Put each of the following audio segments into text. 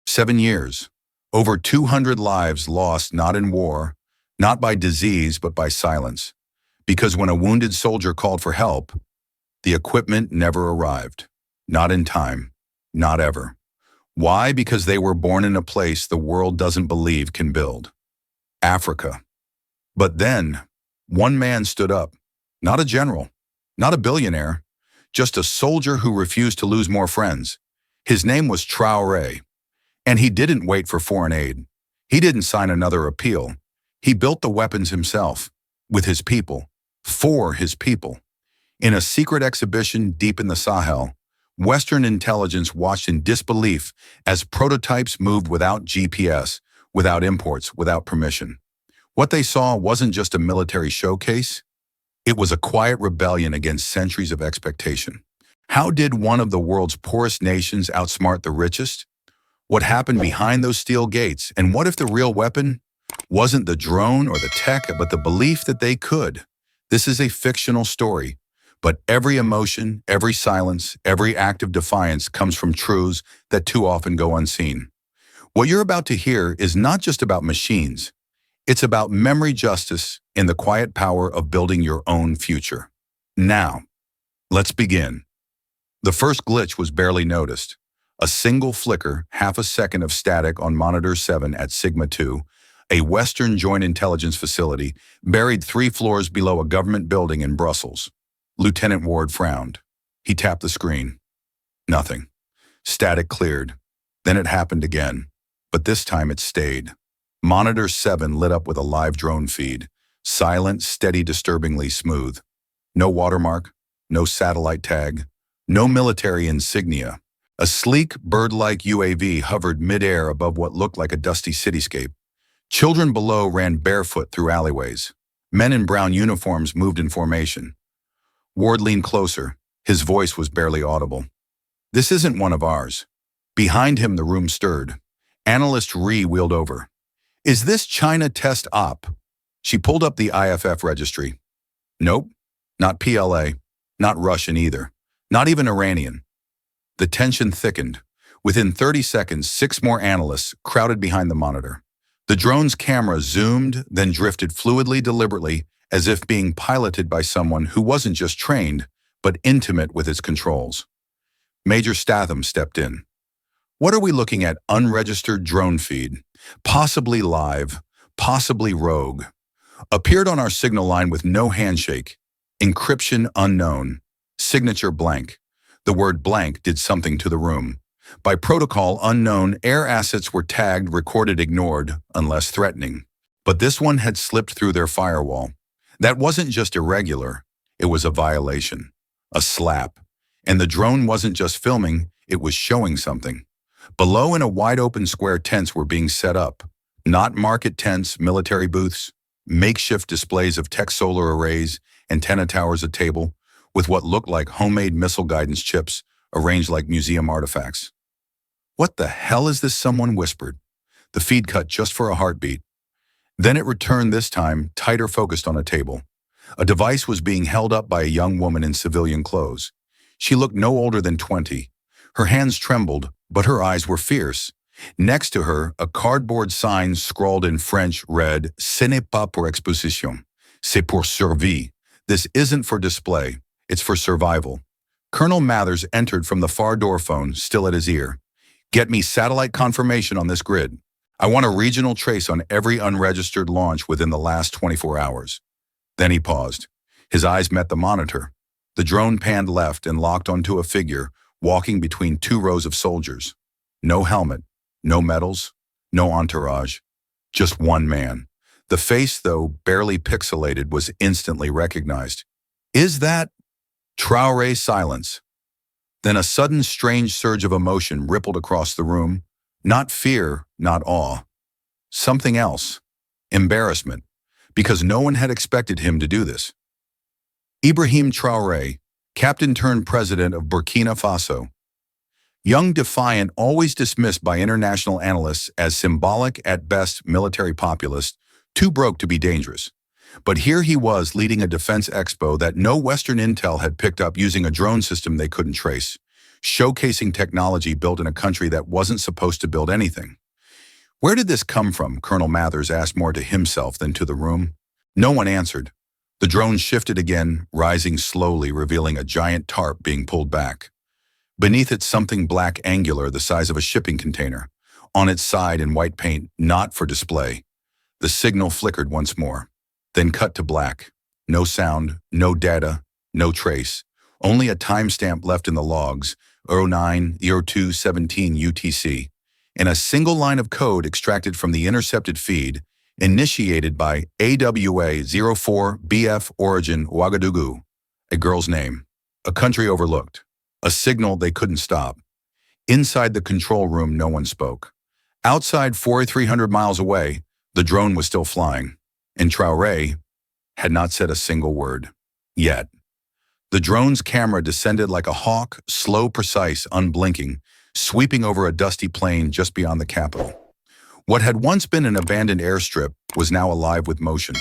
7 years. Over 200 lives lost not in war, not by disease, but by silence. Because when a wounded soldier called for help, the equipment never arrived. Not in time. Not ever. Why? Because they were born in a place the world doesn't believe can build. Africa. But then, one man stood up. Not a general, not a billionaire, just a soldier who refused to lose more friends. His name was TRAORÉ, and he didn't wait for foreign aid. He didn't sign another appeal. He built the weapons himself, with his people, for his people. In a secret exhibition deep in the Sahel, Western intelligence watched in disbelief as prototypes moved without GPS, without imports, without permission. What they saw wasn't just a military showcase. It was a quiet rebellion against centuries of expectation. How did one of the world's poorest nations outsmart the richest? What happened behind those steel gates? And what if the real weapon wasn't the drone or the tech, but the belief that they could? This is a fictional story, but every emotion, every silence, every act of defiance comes from truths that too often go unseen. What you're about to hear is not just about machines. It's about memory justice and the quiet power of building your own future. Now, let's begin. The first glitch was barely noticed. A single flicker, half a second of static on monitor 7 at Sigma 2, a Western Joint Intelligence facility buried 3 floors below a government building in Brussels. Lieutenant Ward frowned. He tapped the screen. Nothing. Static cleared. Then it happened again, but this time it stayed. Monitor 7 lit up with a live drone feed. Silent, steady, disturbingly smooth. No watermark, no satellite tag, no military insignia. A sleek, bird-like UAV hovered mid-air above what looked like a dusty cityscape. Children below ran barefoot through alleyways. Men in brown uniforms moved in formation. Ward leaned closer. His voice was barely audible. "This isn't one of ours." Behind him, the room stirred. Analyst Ree wheeled over. "Is this China test op?" She pulled up the IFF registry. Nope, not PLA, not Russian either, not even Iranian. The tension thickened. Within 30 seconds, 6 more analysts crowded behind the monitor. The drone's camera zoomed, then drifted fluidly, deliberately, as if being piloted by someone who wasn't just trained, but intimate with its controls. Major Statham stepped in. "What are we looking at? Unregistered drone feed. Possibly live, possibly rogue. Appeared on our signal line with no handshake. Encryption unknown. Signature blank." The word blank did something to the room. By protocol unknown, air assets were tagged, recorded, ignored, unless threatening. But this one had slipped through their firewall. That wasn't just irregular, it was a violation, a slap. And the drone wasn't just filming, it was showing something. Below, in a wide-open square, tents were being set up. Not market tents, military booths, makeshift displays of tech solar arrays, antenna towers, a table, with what looked like homemade missile guidance chips arranged like museum artifacts. "What the hell is this?" someone whispered. The feed cut just for a heartbeat. Then it returned, this time tighter, focused on a table. A device was being held up by a young woman in civilian clothes. She looked no older than 20. Her hands trembled, but her eyes were fierce. Next to her, a cardboard sign scrawled in French read, "Ce n'est pas pour exposition, c'est pour survie." This isn't for display, it's for survival. Colonel Mathers entered from the far door, phone still at his ear. "Get me satellite confirmation on this grid. I want a regional trace on every unregistered launch within the last 24 hours. Then he paused. His eyes met the monitor. The drone panned left and locked onto a figure walking between 2 rows of soldiers. No helmet, no medals, no entourage. Just one man. The face, though barely pixelated, was instantly recognized. "Is that—" TRAORÉ silence. Then a sudden strange surge of emotion rippled across the room. Not fear, not awe. Something else. Embarrassment. Because no one had expected him to do this. Ibrahim Traoré, captain turned president of Burkina Faso. Young, defiant, always dismissed by international analysts as symbolic, at best military populist, too broke to be dangerous. But here he was leading a defense expo that no Western intel had picked up, using a drone system they couldn't trace. showcasing technology built in a country that wasn't supposed to build anything. Where did this come from? Colonel Mathers asked more to himself than to the room. No one answered. The drone shifted again, rising slowly, revealing a giant tarp being pulled back. Beneath it, something black angular the size of a shipping container. On its side in white paint, not for display. The signal flickered once more, then cut to black. No sound, no data, no trace. Only a timestamp left in the logs, 09/02/17 UTC, and a single line of code extracted from the intercepted feed, initiated by AWA-04 BF Origin Ouagadougou, a girl's name, a country overlooked, a signal they couldn't stop. Inside the control room, no one spoke. Outside, 4,300 miles away, the drone was still flying, and TRAORÉ had not said a single word. Yet. The drone's camera descended like a hawk, slow, precise, unblinking, sweeping over a dusty plain just beyond the capital. What had once been an abandoned airstrip was now alive with motion.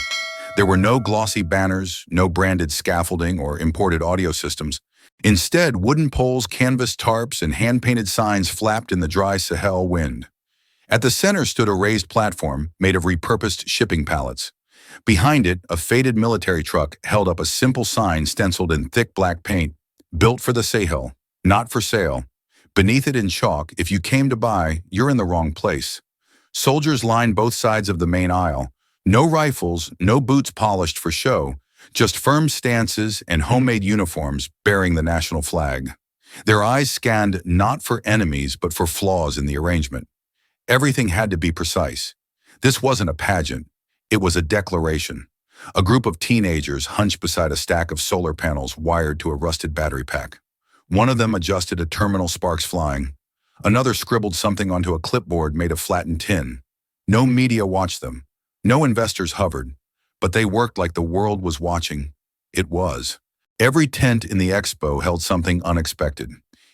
There were no glossy banners, no branded scaffolding or imported audio systems. Instead, wooden poles, canvas tarps, and hand-painted signs flapped in the dry Sahel wind. At the center stood a raised platform made of repurposed shipping pallets. Behind it, a faded military truck held up a simple sign stenciled in thick black paint, built for the Sahel, not for sale. Beneath it in chalk, if you came to buy, you're in the wrong place. Soldiers lined both sides of the main aisle. No rifles, no boots polished for show, just firm stances and homemade uniforms bearing the national flag. Their eyes scanned not for enemies, but for flaws in the arrangement. Everything had to be precise. This wasn't a pageant. It was a declaration. A group of teenagers hunched beside a stack of solar panels wired to a rusted battery pack. One of them adjusted a terminal, sparks flying. Another scribbled something onto a clipboard made of flattened tin. No media watched them. No investors hovered. But they worked like the world was watching. It was. Every tent in the Expo held something unexpected.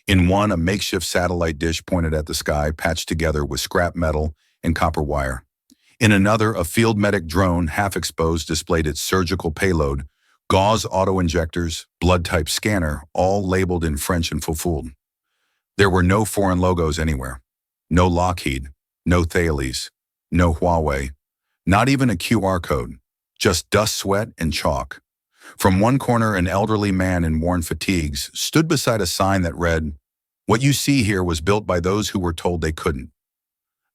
In one, a makeshift satellite dish pointed at the sky, patched together with scrap metal and copper wire. In another, a field medic drone, half exposed, displayed its surgical payload, gauze auto-injectors, blood-type scanner, all labeled in French and Fufulde. There were no foreign logos anywhere. No Lockheed, no Thales, no Huawei, not even a QR code, just dust, sweat, and chalk. From one corner, an elderly man in worn fatigues stood beside a sign that read, "What you see here was built by those who were told they couldn't."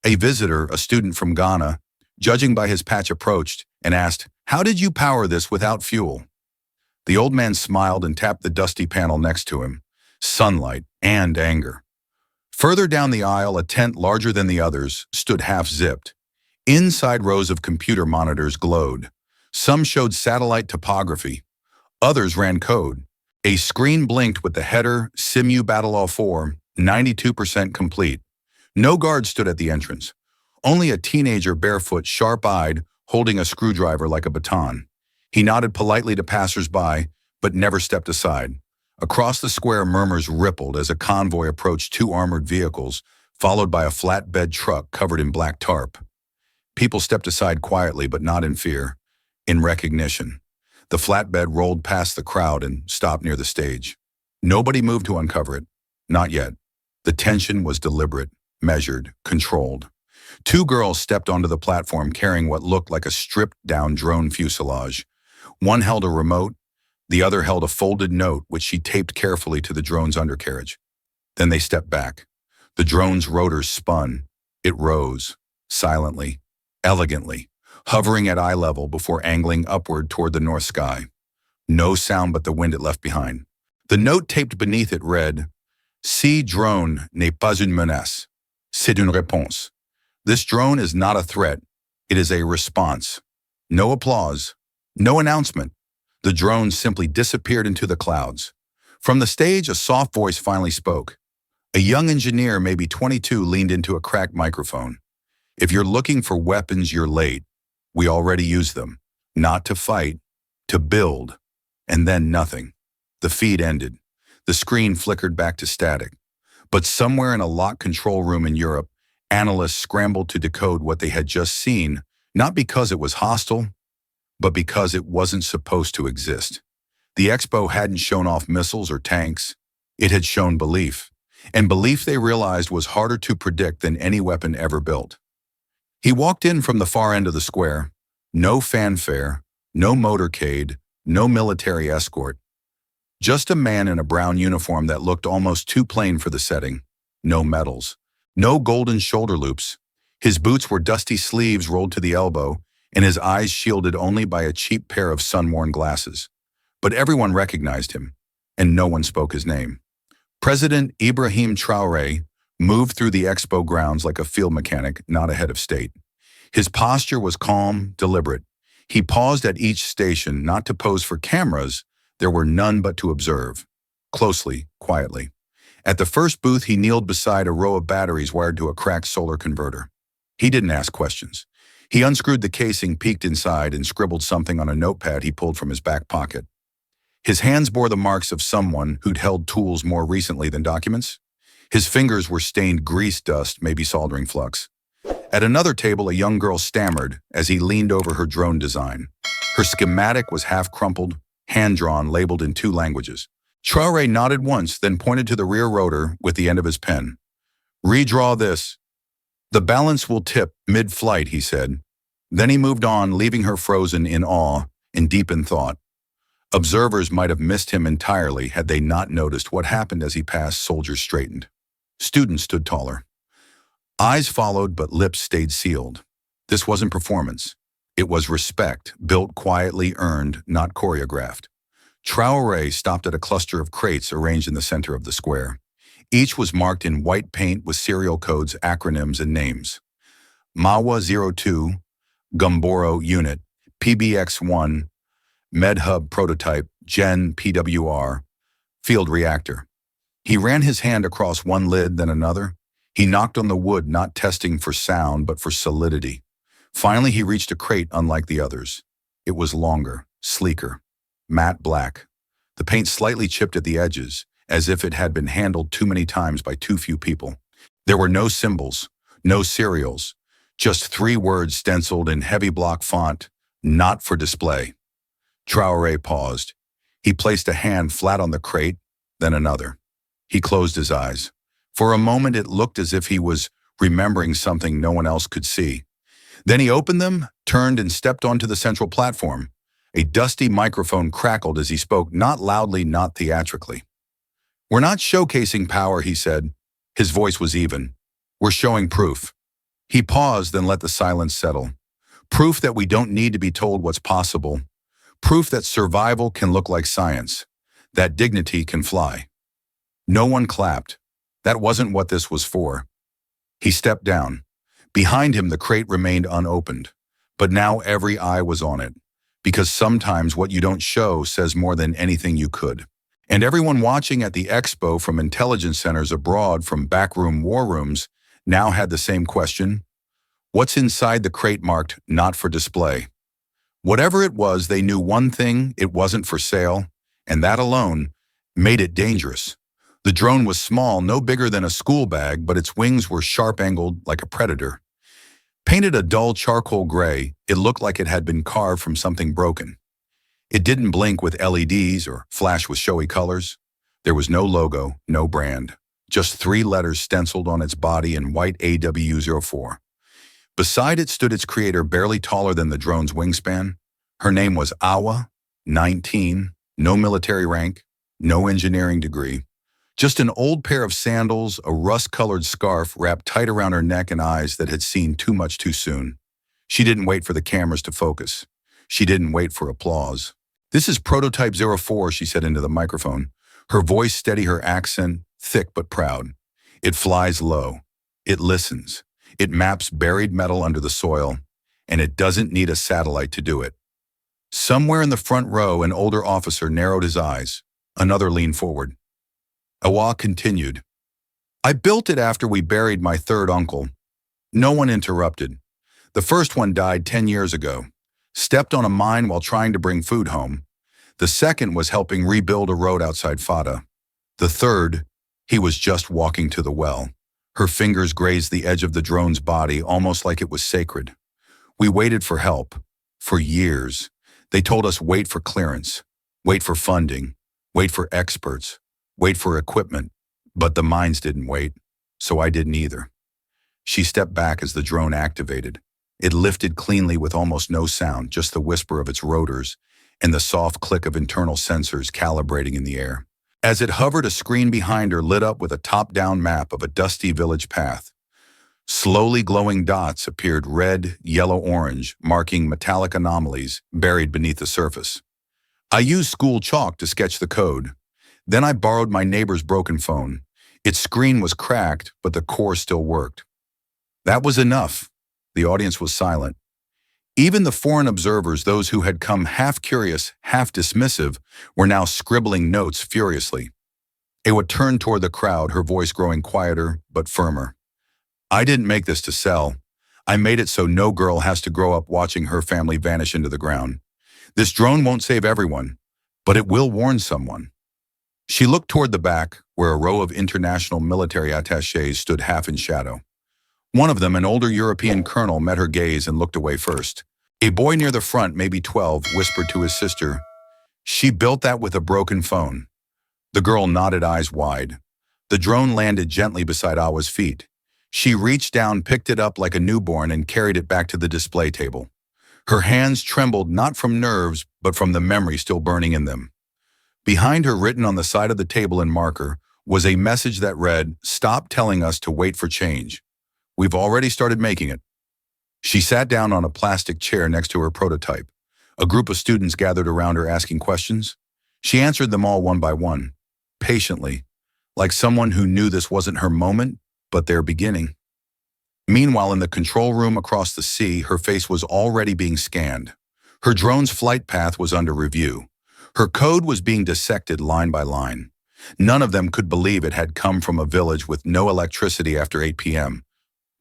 A visitor, a student from Ghana, judging by his patch, approached and asked, "How did you power this without fuel?" The old man smiled and tapped the dusty panel next to him. Sunlight and anger. Further down the aisle, a tent larger than the others stood half-zipped. Inside, rows of computer monitors glowed. Some showed satellite topography. Others ran code. A screen blinked with the header, Simu Battle 4, 92% complete. No guard stood at the entrance. Only a teenager, barefoot, sharp-eyed, holding a screwdriver like a baton. He nodded politely to passers-by, but never stepped aside. Across the square, murmurs rippled as a convoy approached two armored vehicles, followed by a flatbed truck covered in black tarp. People stepped aside quietly, but not in fear. In recognition. The flatbed rolled past the crowd and stopped near the stage. Nobody moved to uncover it. Not yet. The tension was deliberate, measured, controlled. Two girls stepped onto the platform carrying what looked like a stripped-down drone fuselage. One held a remote, the other held a folded note which she taped carefully to the drone's undercarriage. Then they stepped back. The drone's rotors spun. It rose, silently, elegantly, hovering at eye level before angling upward toward the north sky. No sound but the wind it left behind. The note taped beneath it read, "Ce drone n'est pas une menace. C'est une réponse." This drone is not a threat. It is a response. No applause. No announcement. The drone simply disappeared into the clouds. From the stage, a soft voice finally spoke. A young engineer, maybe 22, leaned into a cracked microphone. "If you're looking for weapons, you're late. We already used them. Not to fight, to build." And then nothing. The feed ended. The screen flickered back to static. But somewhere in a locked control room in Europe, analysts scrambled to decode what they had just seen, not because it was hostile, but because it wasn't supposed to exist. The Expo hadn't shown off missiles or tanks. It had shown belief. and belief they realized was harder to predict than any weapon ever built. He walked in from the far end of the square. No fanfare, no motorcade, no military escort. Just a man in a brown uniform that looked almost too plain for the setting. No medals. No golden shoulder loops. His boots were dusty sleeves rolled to the elbow, and his eyes shielded only by a cheap pair of sun-worn glasses. But everyone recognized him, and no one spoke his name. President Ibrahim Traoré moved through the Expo grounds like a field mechanic, not a head of state. His posture was calm, deliberate. He paused at each station, not to pose for cameras. There were none but to observe. Closely, quietly. At the first booth, he kneeled beside a row of batteries wired to a cracked solar converter. He didn't ask questions. He unscrewed the casing, peeked inside, and scribbled something on a notepad he pulled from his back pocket. His hands bore the marks of someone who'd held tools more recently than documents. His fingers were stained grease dust, maybe soldering flux. At another table, a young girl stammered as he leaned over her drone design. Her schematic was half-crumpled, hand-drawn, labeled in 2 languages. Traoré nodded once, then pointed to the rear rotor with the end of his pen. "Redraw this." "The balance will tip mid-flight," he said. Then he moved on, leaving her frozen in awe and deep in thought. Observers might have missed him entirely had they not noticed what happened as he passed. Soldiers straightened. Students stood taller. Eyes followed, but lips stayed sealed. This wasn't performance. It was respect, built quietly, earned, not choreographed. Traoré stopped at a cluster of crates arranged in the center of the square. Each was marked in white paint with serial codes, acronyms, and names. Mawa 02, Gumboro Unit, PBX-1, MedHub Prototype, Gen PWR, Field Reactor. He ran his hand across one lid, then another. He knocked on the wood, not testing for sound, but for solidity. Finally, he reached a crate unlike the others. It was longer, sleeker, matte black. The paint slightly chipped at the edges, as if it had been handled too many times by too few people. There were no symbols, no serials, just 3 words stenciled in heavy block font, "Not for display." Traoré paused. He placed a hand flat on the crate, then another. He closed his eyes. For a moment, it looked as if he was remembering something no one else could see. Then he opened them, turned, and stepped onto the central platform. A dusty microphone crackled as he spoke, not loudly, not theatrically. "We're not showcasing power," he said. His voice was even. "We're showing proof." He paused, then let the silence settle. Proof that we don't need to be told what's possible. Proof that survival can look like science. That dignity can fly. No one clapped. That wasn't what this was for. He stepped down. Behind him, the crate remained unopened. But now every eye was on it. Because sometimes what you don't show says more than anything you could. And everyone watching at the Expo, from intelligence centers abroad, from backroom war rooms, now had the same question. What's inside the crate marked "Not for display"? Whatever it was, they knew one thing: it wasn't for sale, and that alone made it dangerous. The drone was small, no bigger than a school bag, but its wings were sharp-angled like a predator. Painted a dull charcoal gray, it looked like it had been carved from something broken. It didn't blink with LEDs or flash with showy colors. There was no logo, no brand, just 3 letters stenciled on its body in white: AW04. Beside it stood its creator, barely taller than the drone's wingspan. Her name was Awa, 19, no military rank, no engineering degree. Just an old pair of sandals, a rust-colored scarf wrapped tight around her neck, and eyes that had seen too much too soon. She didn't wait for the cameras to focus. She didn't wait for applause. "This is Prototype 04, she said into the microphone. Her voice steady, her accent thick but proud. "It flies low. It listens. It maps buried metal under the soil, and it doesn't need a satellite to do it." Somewhere in the front row, an older officer narrowed his eyes. Another leaned forward. Awa continued. "I built it after we buried my 3rd uncle." No one interrupted. "The first one died 10 years ago. Stepped on a mine while trying to bring food home. The second was helping rebuild a road outside Fada. The third, he was just walking to the well." Her fingers grazed the edge of the drone's body, almost like it was sacred. "We waited for help. For years. They told us wait for clearance. Wait for funding. Wait for experts. Wait for equipment. But the minds didn't wait, so I didn't either. She stepped back as the drone activated. It lifted cleanly with almost no sound, just the whisper of its rotors and the soft click of internal sensors calibrating in the air. As it hovered, a screen behind her lit up with a top-down map of a dusty village path. Slowly glowing dots appeared, red, yellow, orange, marking metallic anomalies buried beneath the surface. I used school chalk to sketch the code. Then I borrowed my neighbor's broken phone. Its screen was cracked, but the core still worked. That was enough. The audience was silent. Even the foreign observers, those who had come half curious, half dismissive, were now scribbling notes furiously. Awa turned toward the crowd, her voice growing quieter but firmer. I didn't make this to sell. I made it so no girl has to grow up watching her family vanish into the ground. This drone won't save everyone, but it will warn someone. She looked toward the back, where a row of international military attachés stood half in shadow. One of them, an older European colonel, met her gaze and looked away first. A boy near the front, maybe 12, whispered to his sister, "She built that with a broken phone." The girl nodded, eyes wide. The drone landed gently beside Awa's feet. She reached down, picked it up like a newborn, and carried it back to the display table. Her hands trembled not from nerves, but from the memory still burning in them. Behind her, written on the side of the table in marker, was a message that read, "Stop telling us to wait for change. We've already started making it." She sat down on a plastic chair next to her prototype. A group of students gathered around her asking questions. She answered them all one by one, patiently, like someone who knew this wasn't her moment, but their beginning. Meanwhile, in the control room across the sea, her face was already being scanned. Her drone's flight path was under review. Her code was being dissected line by line. None of them could believe it had come from a village with no electricity after 8 p.m.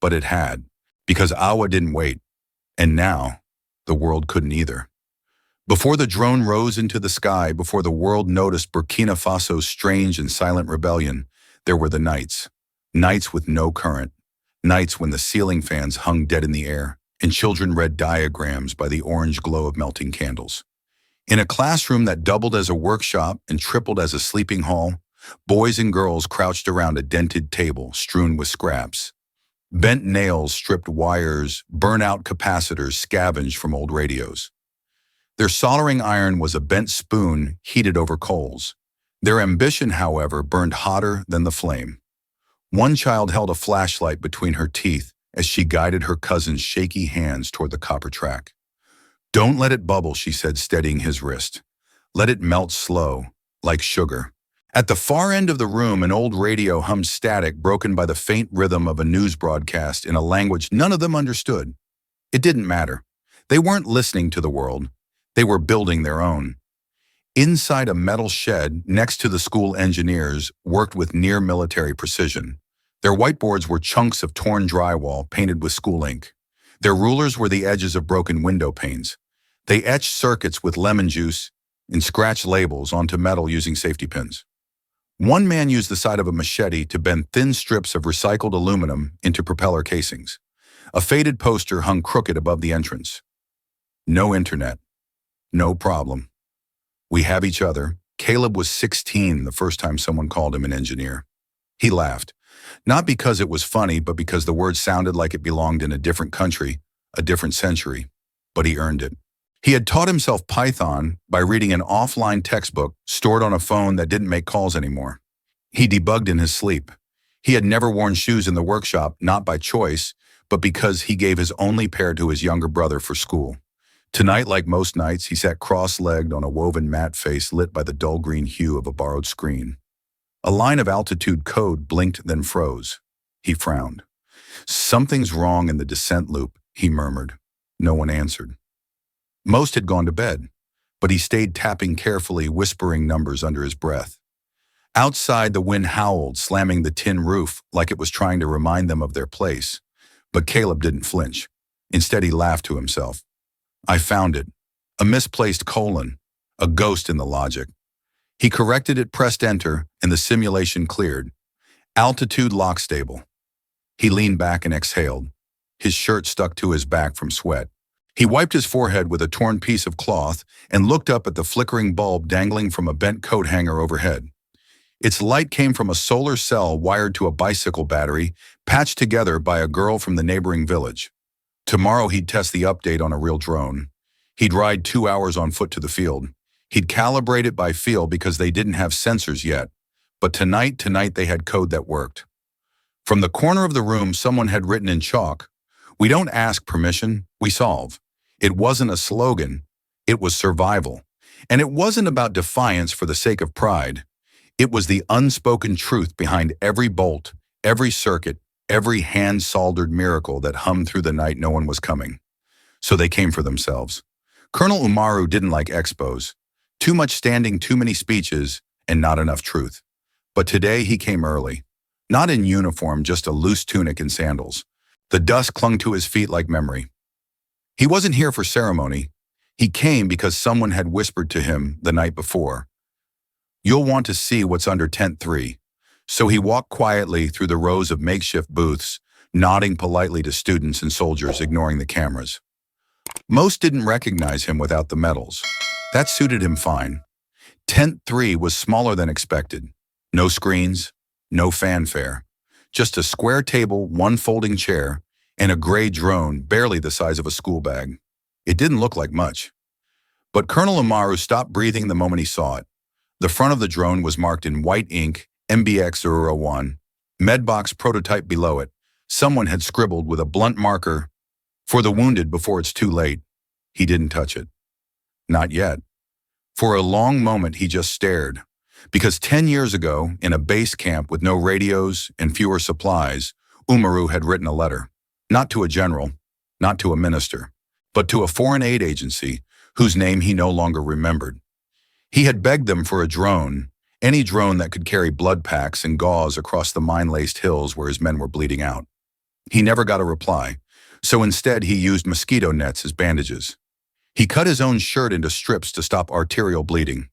But it had, because Awa didn't wait. And now, the world couldn't either. Before the drone rose into the sky, before the world noticed Burkina Faso's strange and silent rebellion, there were the nights. Nights with no current. Nights when the ceiling fans hung dead in the air, and children read diagrams by the orange glow of melting candles. In a classroom that doubled as a workshop and tripled as a sleeping hall, boys and girls crouched around a dented table strewn with scraps. Bent nails, stripped wires, burnt-out capacitors scavenged from old radios. Their soldering iron was a bent spoon heated over coals. Their ambition, however, burned hotter than the flame. One child held a flashlight between her teeth as she guided her cousin's shaky hands toward the copper track. "Don't let it bubble," she said, steadying his wrist. "Let it melt slow, like sugar." At the far end of the room, an old radio hummed static, broken by the faint rhythm of a news broadcast in a language none of them understood. It didn't matter. They weren't listening to the world. They were building their own. Inside a metal shed, next to the school, engineers worked with near-military precision. Their whiteboards were chunks of torn drywall painted with school ink. Their rulers were the edges of broken window panes. They etched circuits with lemon juice and scratched labels onto metal using safety pins. One man used the side of a machete to bend thin strips of recycled aluminum into propeller casings. A faded poster hung crooked above the entrance. "No internet. No problem. We have each other." Caleb was 16 the first time someone called him an engineer. He laughed, not because it was funny, but because the word sounded like it belonged in a different country, a different century. But he earned it. He had taught himself Python by reading an offline textbook stored on a phone that didn't make calls anymore. He debugged in his sleep. He had never worn shoes in the workshop, not by choice, but because he gave his only pair to his younger brother for school. Tonight, like most nights, he sat cross-legged on a woven mat face lit by the dull green hue of a borrowed screen. A line of altitude code blinked, then froze. He frowned. "Something's wrong in the descent loop," he murmured. No one answered. Most had gone to bed, but he stayed tapping carefully, whispering numbers under his breath. Outside, the wind howled, slamming the tin roof like it was trying to remind them of their place. But Caleb didn't flinch. Instead, he laughed to himself. "I found it. A misplaced colon. A ghost in the logic." He corrected it, pressed enter, and the simulation cleared. Altitude lock stable. He leaned back and exhaled. His shirt stuck to his back from sweat. He wiped his forehead with a torn piece of cloth and looked up at the flickering bulb dangling from a bent coat hanger overhead. Its light came from a solar cell wired to a bicycle battery, patched together by a girl from the neighboring village. Tomorrow he'd test the update on a real drone. He'd ride 2 hours on foot to the field. He'd calibrate it by feel because they didn't have sensors yet. But tonight they had code that worked. From the corner of the room, someone had written in chalk, "We don't ask permission, we solve." It wasn't a slogan, it was survival. And it wasn't about defiance for the sake of pride. It was the unspoken truth behind every bolt, every circuit, every hand-soldered miracle that hummed through the night no one was coming. So they came for themselves. Colonel Umaru didn't like expos. Too much standing, too many speeches, and not enough truth. But today he came early. Not in uniform, just a loose tunic and sandals. The dust clung to his feet like memory. He wasn't here for ceremony. He came because someone had whispered to him the night before, "You'll want to see what's under Tent 3. So he walked quietly through the rows of makeshift booths, nodding politely to students and soldiers, ignoring the cameras. Most didn't recognize him without the medals. That suited him fine. Tent 3 was smaller than expected. No screens, no fanfare. Just a square table, one folding chair, and a gray drone barely the size of a school bag. It didn't look like much. But Colonel Amaru stopped breathing the moment he saw it. The front of the drone was marked in white ink, MBX001, Medbox prototype below it. Someone had scribbled with a blunt marker, "For the wounded before it's too late." He didn't touch it. Not yet. For a long moment he just stared. Because 10 years ago, in a base camp with no radios and fewer supplies, Umaru had written a letter. Not to a general, not to a minister, but to a foreign aid agency whose name he no longer remembered. He had begged them for a drone, any drone that could carry blood packs and gauze across the mine-laced hills where his men were bleeding out. He never got a reply, so instead he used mosquito nets as bandages. He cut his own shirt into strips to stop arterial bleeding.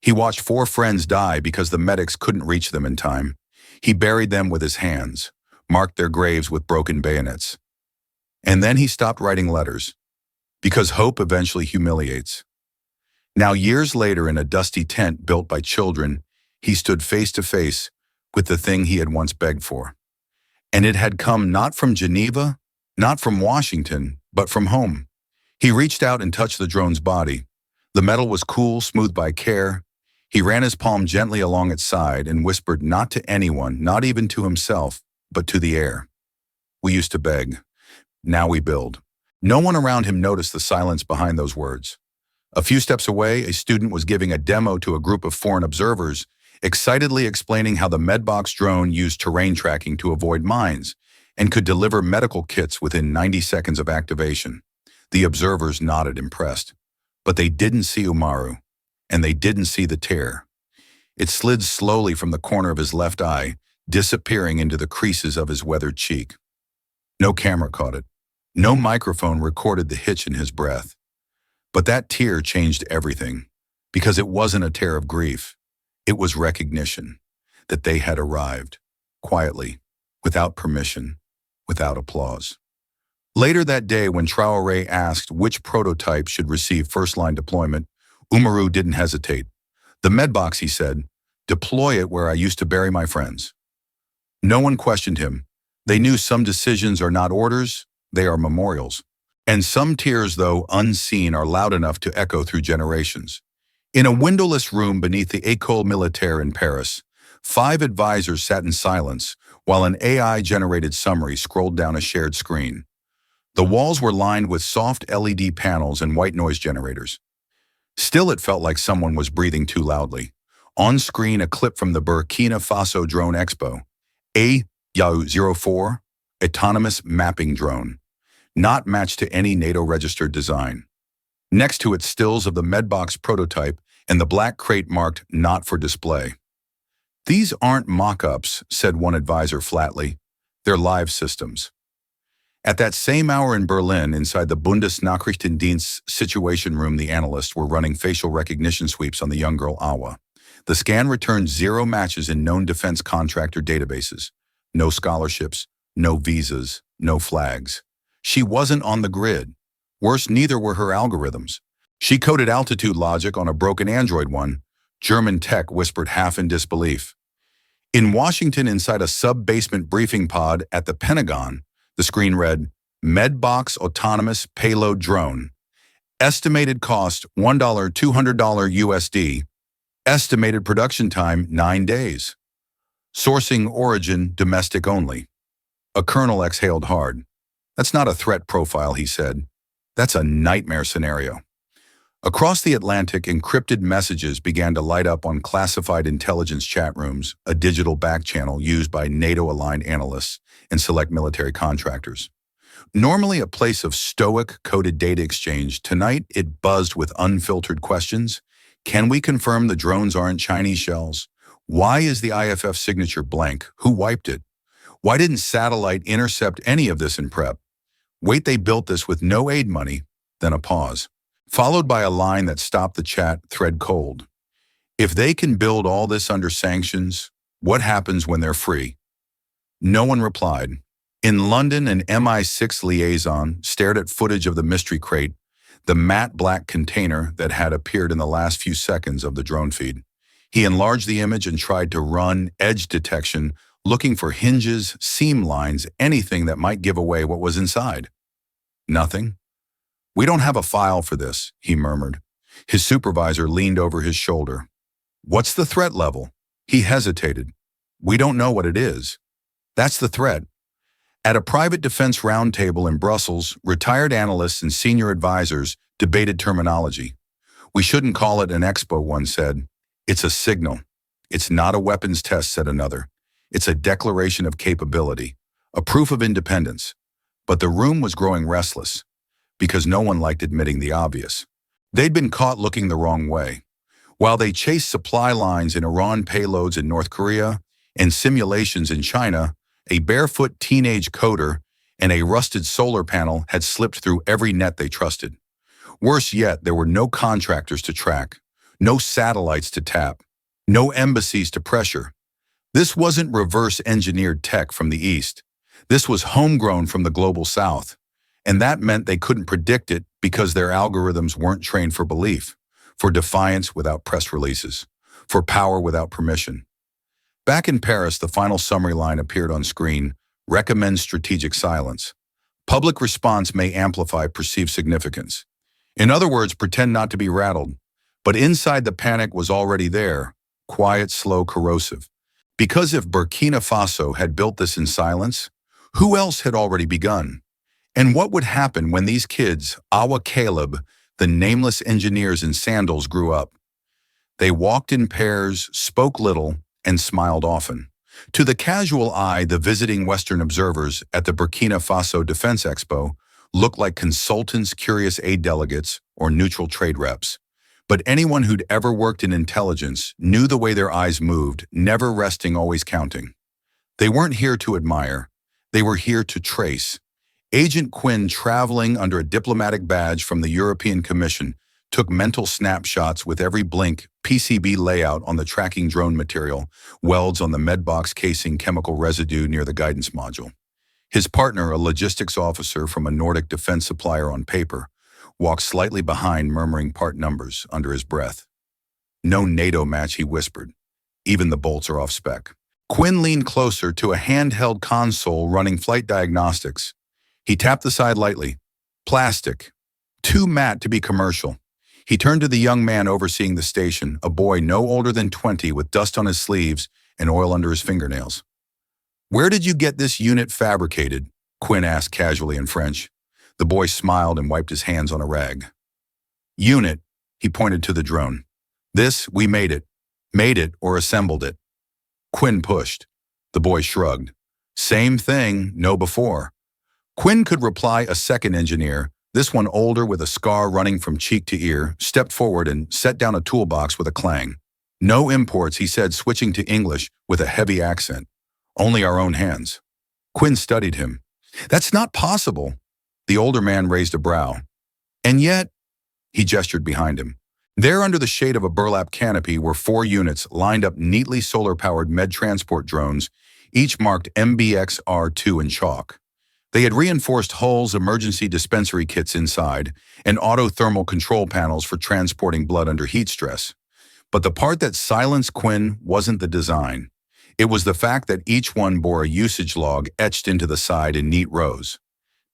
He watched 4 friends die because the medics couldn't reach them in time. He buried them with his hands, marked their graves with broken bayonets. And then he stopped writing letters, because hope eventually humiliates. Now, years later, in a dusty tent built by children, he stood face to face with the thing he had once begged for. And it had come not from Geneva, not from Washington, but from home. He reached out and touched the drone's body. The metal was cool, smoothed by care. He ran his palm gently along its side and whispered not to anyone, not even to himself, but to the air. "We used to beg. Now we build." No one around him noticed the silence behind those words. A few steps away, a student was giving a demo to a group of foreign observers, excitedly explaining how the Medbox drone used terrain tracking to avoid mines and could deliver medical kits within 90 seconds of activation. The observers nodded, impressed. But they didn't see Umaru, and they didn't see the tear. It slid slowly from the corner of his left eye, disappearing into the creases of his weathered cheek. No camera caught it. No microphone recorded the hitch in his breath. But that tear changed everything, because it wasn't a tear of grief. It was recognition that they had arrived, quietly, without permission, without applause. Later that day, when TRAORÉ asked which prototype should receive first-line deployment, Umaru didn't hesitate. "The Medbox," he said, "deploy it where I used to bury my friends." No one questioned him. They knew some decisions are not orders, they are memorials. And some tears, though unseen, are loud enough to echo through generations. In a windowless room beneath the École Militaire in Paris, 5 advisors sat in silence while an AI-generated summary scrolled down a shared screen. The walls were lined with soft LED panels and white noise generators. Still, it felt like someone was breathing too loudly. On screen, a clip from the Burkina Faso Drone Expo. AYAU-04, autonomous mapping drone, not matched to any NATO-registered design. Next to it, stills of the Medbox prototype and the black crate marked "not for display." "These aren't mock-ups," said one advisor flatly. "They're live systems." At that same hour in Berlin, inside the Bundesnachrichtendienst's situation room, the analysts were running facial recognition sweeps on the young girl Awa. The scan returned 0 matches in known defense contractor databases. No scholarships, no visas, no flags. She wasn't on the grid. Worse, neither were her algorithms. She coded altitude logic on a broken Android one, German tech whispered half in disbelief. In Washington, inside a sub-basement briefing pod at the Pentagon, the screen read, Medbox Autonomous Payload Drone. Estimated cost $1, $200 USD. Estimated production time 9 days. Sourcing origin domestic only. A colonel exhaled hard. That's not a threat profile, he said. That's a nightmare scenario. Across the Atlantic, encrypted messages began to light up on classified intelligence chat rooms, a digital back channel used by NATO-aligned analysts and select military contractors. Normally a place of stoic, coded data exchange, tonight it buzzed with unfiltered questions. Can we confirm the drones aren't Chinese shells? Why is the IFF signature blank? Who wiped it? Why didn't satellite intercept any of this in prep? Wait, they built this with no aid money, then a pause, followed by a line that stopped the chat thread cold. If they can build all this under sanctions, what happens when they're free? No one replied. In London, an MI6 liaison stared at footage of the mystery crate, the matte black container that had appeared in the last few seconds of the drone feed. He enlarged the image and tried to run edge detection, looking for hinges, seam lines, anything that might give away what was inside. Nothing. We don't have a file for this, he murmured. His supervisor leaned over his shoulder. What's the threat level? He hesitated. We don't know what it is. That's the threat. At a private defense roundtable in Brussels, retired analysts and senior advisors debated terminology. We shouldn't call it an Expo, one said. It's a signal. It's not a weapons test, said another. It's a declaration of capability, a proof of independence. But the room was growing restless, because no one liked admitting the obvious. They'd been caught looking the wrong way. While they chased supply lines in Iran, payloads in North Korea, and simulations in China, a barefoot teenage coder and a rusted solar panel had slipped through every net they trusted. Worse yet, there were no contractors to track, no satellites to tap, no embassies to pressure. This wasn't reverse-engineered tech from the East. This was homegrown from the global South. And that meant they couldn't predict it because their algorithms weren't trained for belief, for defiance without press releases, for power without permission. Back in Paris, the final summary line appeared on screen, recommends strategic silence. Public response may amplify perceived significance. In other words, pretend not to be rattled. But inside the panic was already there, quiet, slow, corrosive. Because if Burkina Faso had built this in silence, who else had already begun? And what would happen when these kids, Awa Caleb, the nameless engineers in sandals, grew up? They walked in pairs, spoke little, and smiled often. To the casual eye, the visiting Western observers at the Burkina Faso Defense Expo looked like consultants, curious aid delegates, or neutral trade reps. But anyone who'd ever worked in intelligence knew the way their eyes moved, never resting, always counting. They weren't here to admire. They were here to trace. Agent Quinn, traveling under a diplomatic badge from the European Commission, took mental snapshots with every blink, PCB layout on the tracking drone material, welds on the medbox casing, chemical residue near the guidance module. His partner, a logistics officer from a Nordic defense supplier on paper, walked slightly behind, murmuring part numbers under his breath. No NATO match, he whispered. Even the bolts are off spec. Quinn leaned closer to a handheld console running flight diagnostics. He tapped the side lightly. Plastic. Too matte to be commercial. He turned to the young man overseeing the station, a boy no older than 20 with dust on his sleeves and oil under his fingernails. Where did you get this unit fabricated? Quinn asked casually in French. The boy smiled and wiped his hands on a rag. Unit, he pointed to the drone. This, we made it. Made it or assembled it. Quinn pushed. The boy shrugged. Same thing, no before. Quinn could reply. A second engineer, this one older with a scar running from cheek to ear, stepped forward and set down a toolbox with a clang. No imports, he said, switching to English with a heavy accent. Only our own hands. Quinn studied him. That's not possible. The older man raised a brow. And yet, he gestured behind him. There, under the shade of a burlap canopy, were 4 units lined up neatly, solar-powered med transport drones, each marked MBXR2 in chalk. They had reinforced hulls, emergency dispensary kits inside, and auto-thermal control panels for transporting blood under heat stress. But the part that silenced Quinn wasn't the design. It was the fact that each one bore a usage log etched into the side in neat rows.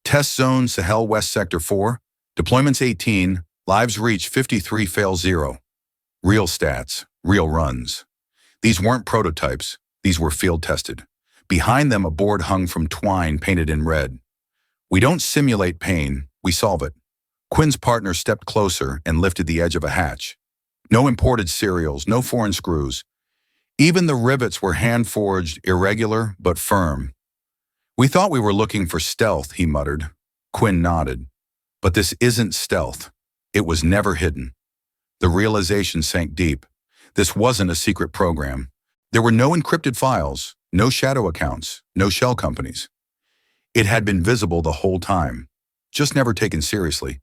Test Zone Sahel West Sector 4, deployments 18, lives reached 53, fail 0. Real stats, real runs. These weren't prototypes, these were field-tested. Behind them, a board hung from twine painted in red. We don't simulate pain, we solve it. Quinn's partner stepped closer and lifted the edge of a hatch. No imported serials, no foreign screws. Even the rivets were hand-forged, irregular but firm. We thought we were looking for stealth, he muttered. Quinn nodded. But this isn't stealth. It was never hidden. The realization sank deep. This wasn't a secret program. There were no encrypted files, no shadow accounts, no shell companies. It had been visible the whole time, just never taken seriously.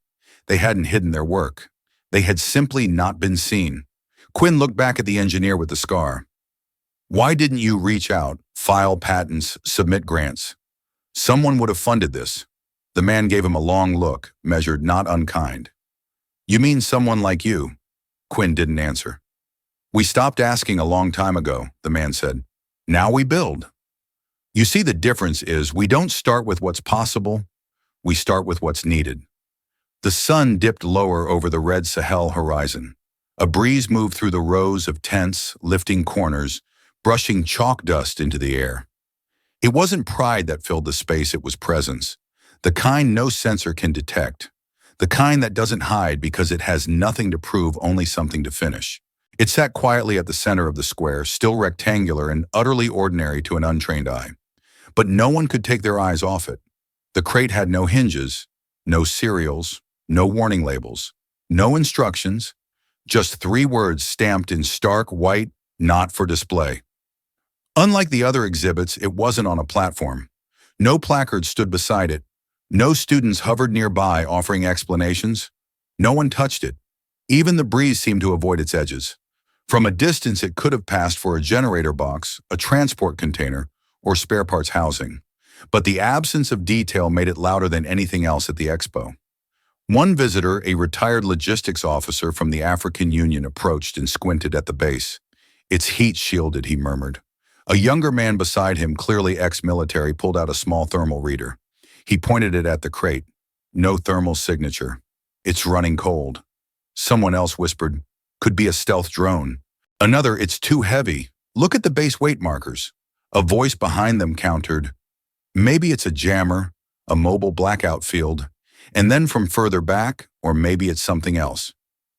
They hadn't hidden their work. They had simply not been seen. Quinn looked back at the engineer with the scar. Why didn't you reach out, file patents, submit grants? Someone would have funded this. The man gave him a long look, measured, not unkind. You mean someone like you? Quinn didn't answer. We stopped asking a long time ago, the man said. Now we build. You see, the difference is we don't start with what's possible, we start with what's needed. The sun dipped lower over the red Sahel horizon. A breeze moved through the rows of tents, lifting corners, brushing chalk dust into the air. It wasn't pride that filled the space, it was presence. The kind no sensor can detect. The kind that doesn't hide because it has nothing to prove, only something to finish. It sat quietly at the center of the square, still rectangular and utterly ordinary to an untrained eye. But no one could take their eyes off it. The crate had no hinges, no serials, no warning labels, no instructions, just 3 words stamped in stark white, not for display. Unlike the other exhibits, it wasn't on a platform. No placard stood beside it. No students hovered nearby offering explanations. No one touched it. Even the breeze seemed to avoid its edges. From a distance, it could have passed for a generator box, a transport container, or spare parts housing. But the absence of detail made it louder than anything else at the expo. One visitor, a retired logistics officer from the African Union, approached and squinted at the base. It's heat shielded, he murmured. A younger man beside him, clearly ex-military, pulled out a small thermal reader. He pointed it at the crate. No thermal signature. It's running cold. Someone else whispered, could be a stealth drone. Another, it's too heavy. Look at the base weight markers. A voice behind them countered, maybe it's a jammer, a mobile blackout field. And then from further back, or maybe it's something else.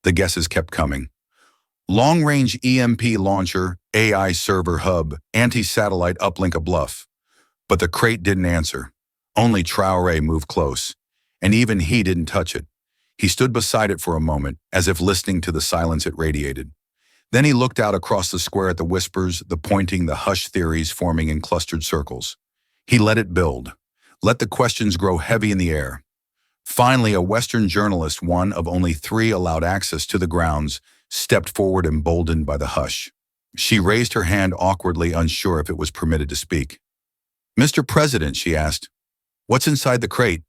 The guesses kept coming. Long-range EMP launcher, AI server hub, anti-satellite uplink a bluff. But the crate didn't answer. Only TRAORÉ moved close, and even he didn't touch it. He stood beside it for a moment, as if listening to the silence it radiated. Then he looked out across the square at the whispers, the pointing, the hushed theories forming in clustered circles. He let it build. Let the questions grow heavy in the air. Finally, a Western journalist, one of only 3 allowed access to the grounds, stepped forward, emboldened by the hush. She raised her hand awkwardly, unsure if it was permitted to speak. Mr. President, she asked, what's inside the crate?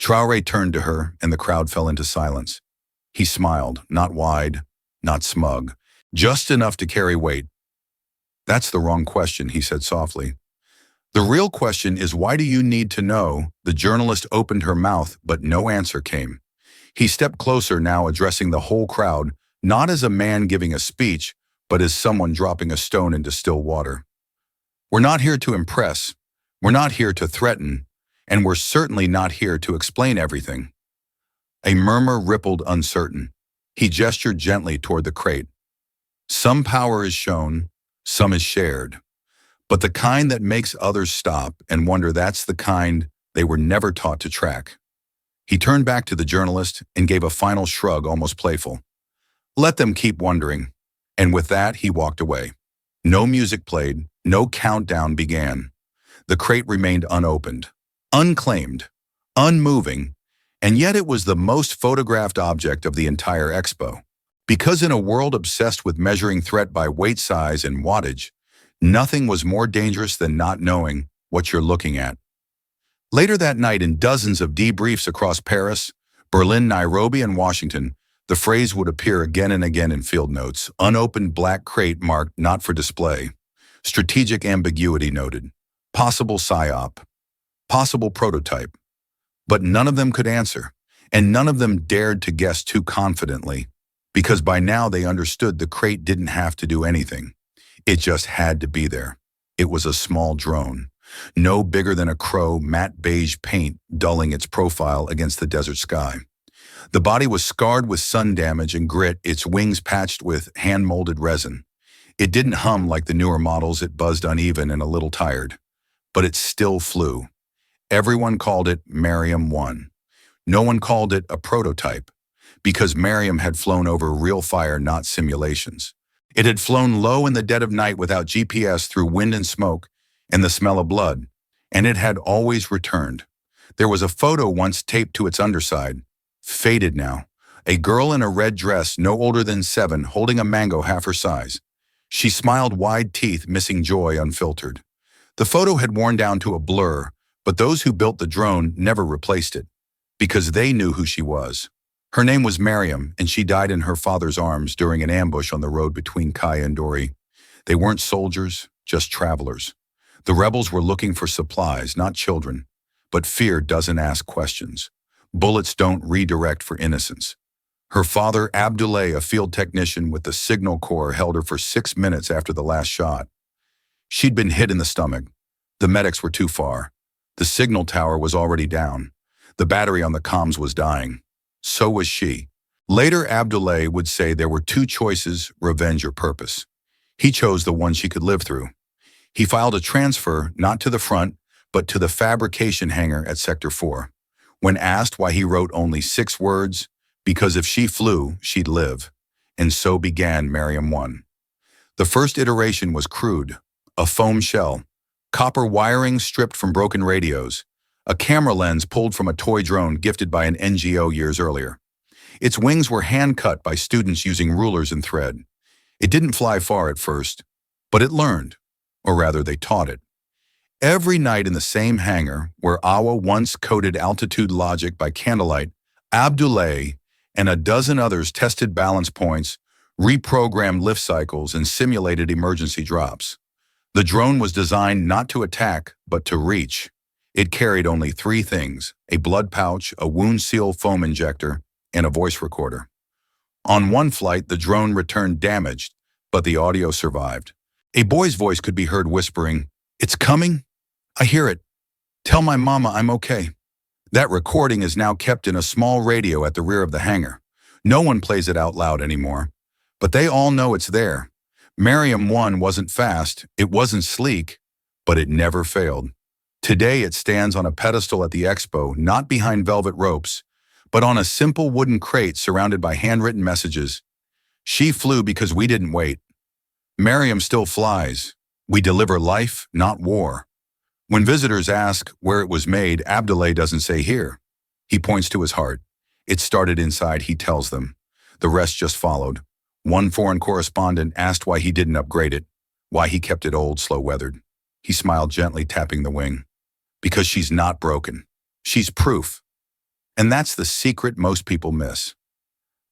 TRAORÉ turned to her, and the crowd fell into silence. He smiled, not wide, not smug, just enough to carry weight. That's the wrong question, he said softly. The real question is, why do you need to know? The journalist opened her mouth, but no answer came. He stepped closer now, addressing the whole crowd, not as a man giving a speech, but as someone dropping a stone into still water. We're not here to impress. We're not here to threaten. And we're certainly not here to explain everything. A murmur rippled, uncertain. He gestured gently toward the crate. Some power is shown, some is shared. But the kind that makes others stop and wonder, that's the kind they were never taught to track. He turned back to the journalist and gave a final shrug, almost playful. Let them keep wondering. And with that, he walked away. No music played, no countdown began. The crate remained unopened, unclaimed, unmoving, and yet it was the most photographed object of the entire expo. Because in a world obsessed with measuring threat by weight size and wattage, nothing was more dangerous than not knowing what you're looking at. Later that night, in dozens of debriefs across Paris, Berlin, Nairobi, and Washington, The phrase would appear again and again in field notes, unopened black crate marked not for display, strategic ambiguity noted, possible psyop, possible prototype. But none of them could answer, and none of them dared to guess too confidently, because by now they understood the crate didn't have to do anything. It just had to be there. It was a small drone, no bigger than a crow, matte beige paint dulling its profile against the desert sky. The body was scarred with sun damage and grit, its wings patched with hand-molded resin. It didn't hum like the newer models, it buzzed uneven and a little tired. But it still flew. Everyone called it Mariam 1. No one called it a prototype, because Mariam had flown over real fire, not simulations. It had flown low in the dead of night without GPS through wind and smoke and the smell of blood, and it had always returned. There was a photo once taped to its underside, faded now, a girl in a red dress no older than 7 holding a mango half her size. She smiled, wide teeth, missing joy unfiltered. The photo had worn down to a blur, but those who built the drone never replaced it, because they knew who she was. Her name was Mariam, and she died in her father's arms during an ambush on the road between Kaya and Dori. They weren't soldiers, just travelers. The rebels were looking for supplies, not children. But fear doesn't ask questions. Bullets don't redirect for innocence. Her father, Abdoulaye, a field technician with the Signal Corps, held her for 6 minutes after the last shot. She'd been hit in the stomach. The medics were too far. The signal tower was already down. The battery on the comms was dying. So was she. Later, Abdoulaye would say there were 2 choices, revenge or purpose. He chose the one she could live through. He filed a transfer, not to the front, but to the fabrication hangar at Sector 4. When asked why he wrote only 6 words, because if she flew, she'd live. And so began Mariam 1. The first iteration was crude, a foam shell, copper wiring stripped from broken radios, a camera lens pulled from a toy drone gifted by an NGO years earlier. Its wings were hand-cut by students using rulers and thread. It didn't fly far at first, but it learned, or rather they taught it. Every night in the same hangar, where Awa once coded altitude logic by candlelight, Abdoulaye and a dozen others tested balance points, reprogrammed lift cycles, and simulated emergency drops. The drone was designed not to attack, but to reach. It carried only 3 things: a blood pouch, a wound seal foam injector, and a voice recorder. On one flight, the drone returned damaged, but the audio survived. A boy's voice could be heard whispering, "It's coming? I hear it. Tell my mama I'm okay." That recording is now kept in a small radio at the rear of the hangar. No one plays it out loud anymore, but they all know it's there. Mariam 1 wasn't fast, it wasn't sleek, but it never failed. Today it stands on a pedestal at the Expo, not behind velvet ropes, but on a simple wooden crate surrounded by handwritten messages. She flew because we didn't wait. Mariam still flies. We deliver life, not war. When visitors ask where it was made, Abdoulaye doesn't say here. He points to his heart. It started inside, he tells them. The rest just followed. One foreign correspondent asked why he didn't upgrade it, why he kept it old, slow-weathered. He smiled gently, tapping the wing. Because she's not broken. She's proof. And that's the secret most people miss.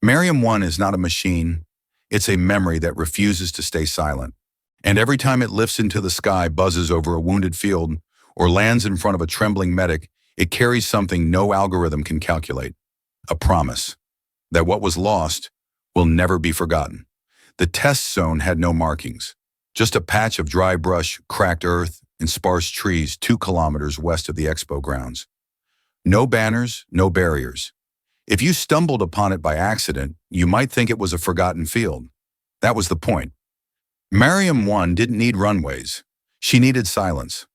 Mariam 1 is not a machine. It's a memory that refuses to stay silent. And every time it lifts into the sky, buzzes over a wounded field, or lands in front of a trembling medic, it carries something no algorithm can calculate. A promise that what was lost will never be forgotten. The test zone had no markings, just a patch of dry brush, cracked earth, and sparse trees 2 kilometers west of the Expo grounds. No banners, no barriers. If you stumbled upon it by accident, you might think it was a forgotten field. That was the point. Mariam 1 didn't need runways. She needed silence.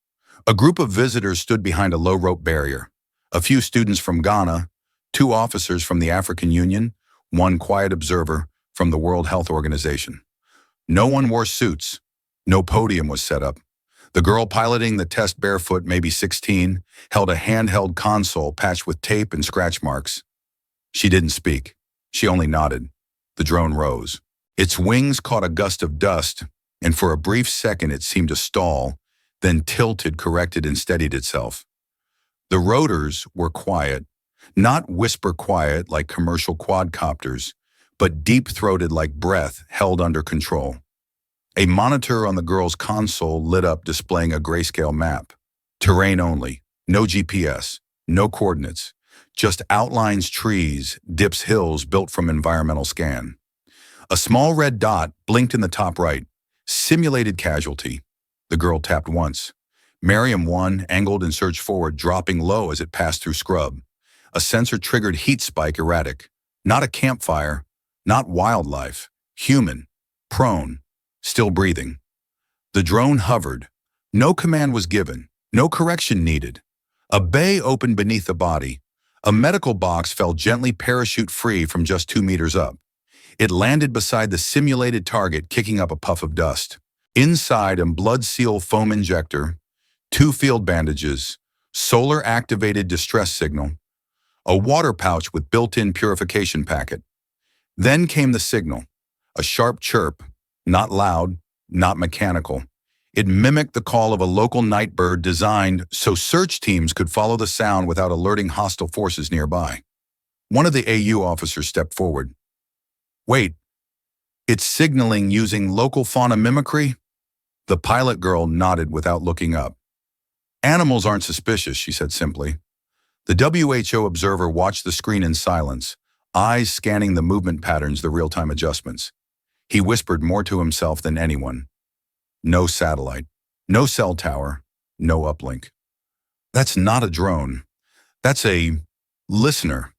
A group of visitors stood behind a low rope barrier. A few students from Ghana, 2 officers from the African Union, 1 quiet observer from the World Health Organization. No one wore suits. No podium was set up. The girl piloting the test, barefoot, maybe 16, held a handheld console patched with tape and scratch marks. She didn't speak. She only nodded. The drone rose. Its wings caught a gust of dust, and for a brief second it seemed to stall, then tilted, corrected, and steadied itself. The rotors were quiet, not whisper quiet like commercial quadcopters, but deep-throated like breath held under control. A monitor on the girl's console lit up displaying a grayscale map. Terrain only, no GPS, no coordinates, just outlines, trees, dips, hills built from environmental scan. A small red dot blinked in the top right. Simulated casualty. The girl tapped once. Miriam 1 angled and surged forward, dropping low as it passed through scrub. A sensor-triggered heat spike erratic. Not a campfire, not wildlife. Human. Prone. Still breathing. The drone hovered. No command was given. No correction needed. A bay opened beneath the body. A medical box fell gently parachute-free from just 2 meters up. It landed beside the simulated target, kicking up a puff of dust. Inside, a blood seal foam injector, 2 field bandages, solar-activated distress signal, a water pouch with built-in purification packet. Then came the signal, a sharp chirp, not loud, not mechanical. It mimicked the call of a local night bird designed so search teams could follow the sound without alerting hostile forces nearby. One of the AU officers stepped forward. "Wait, it's signaling using local fauna mimicry?" The pilot girl nodded without looking up. "Animals aren't suspicious," she said simply. The WHO observer watched the screen in silence, eyes scanning the movement patterns, the real-time adjustments. He whispered more to himself than anyone. No satellite, no cell tower, no uplink. That's not a drone. That's a listener.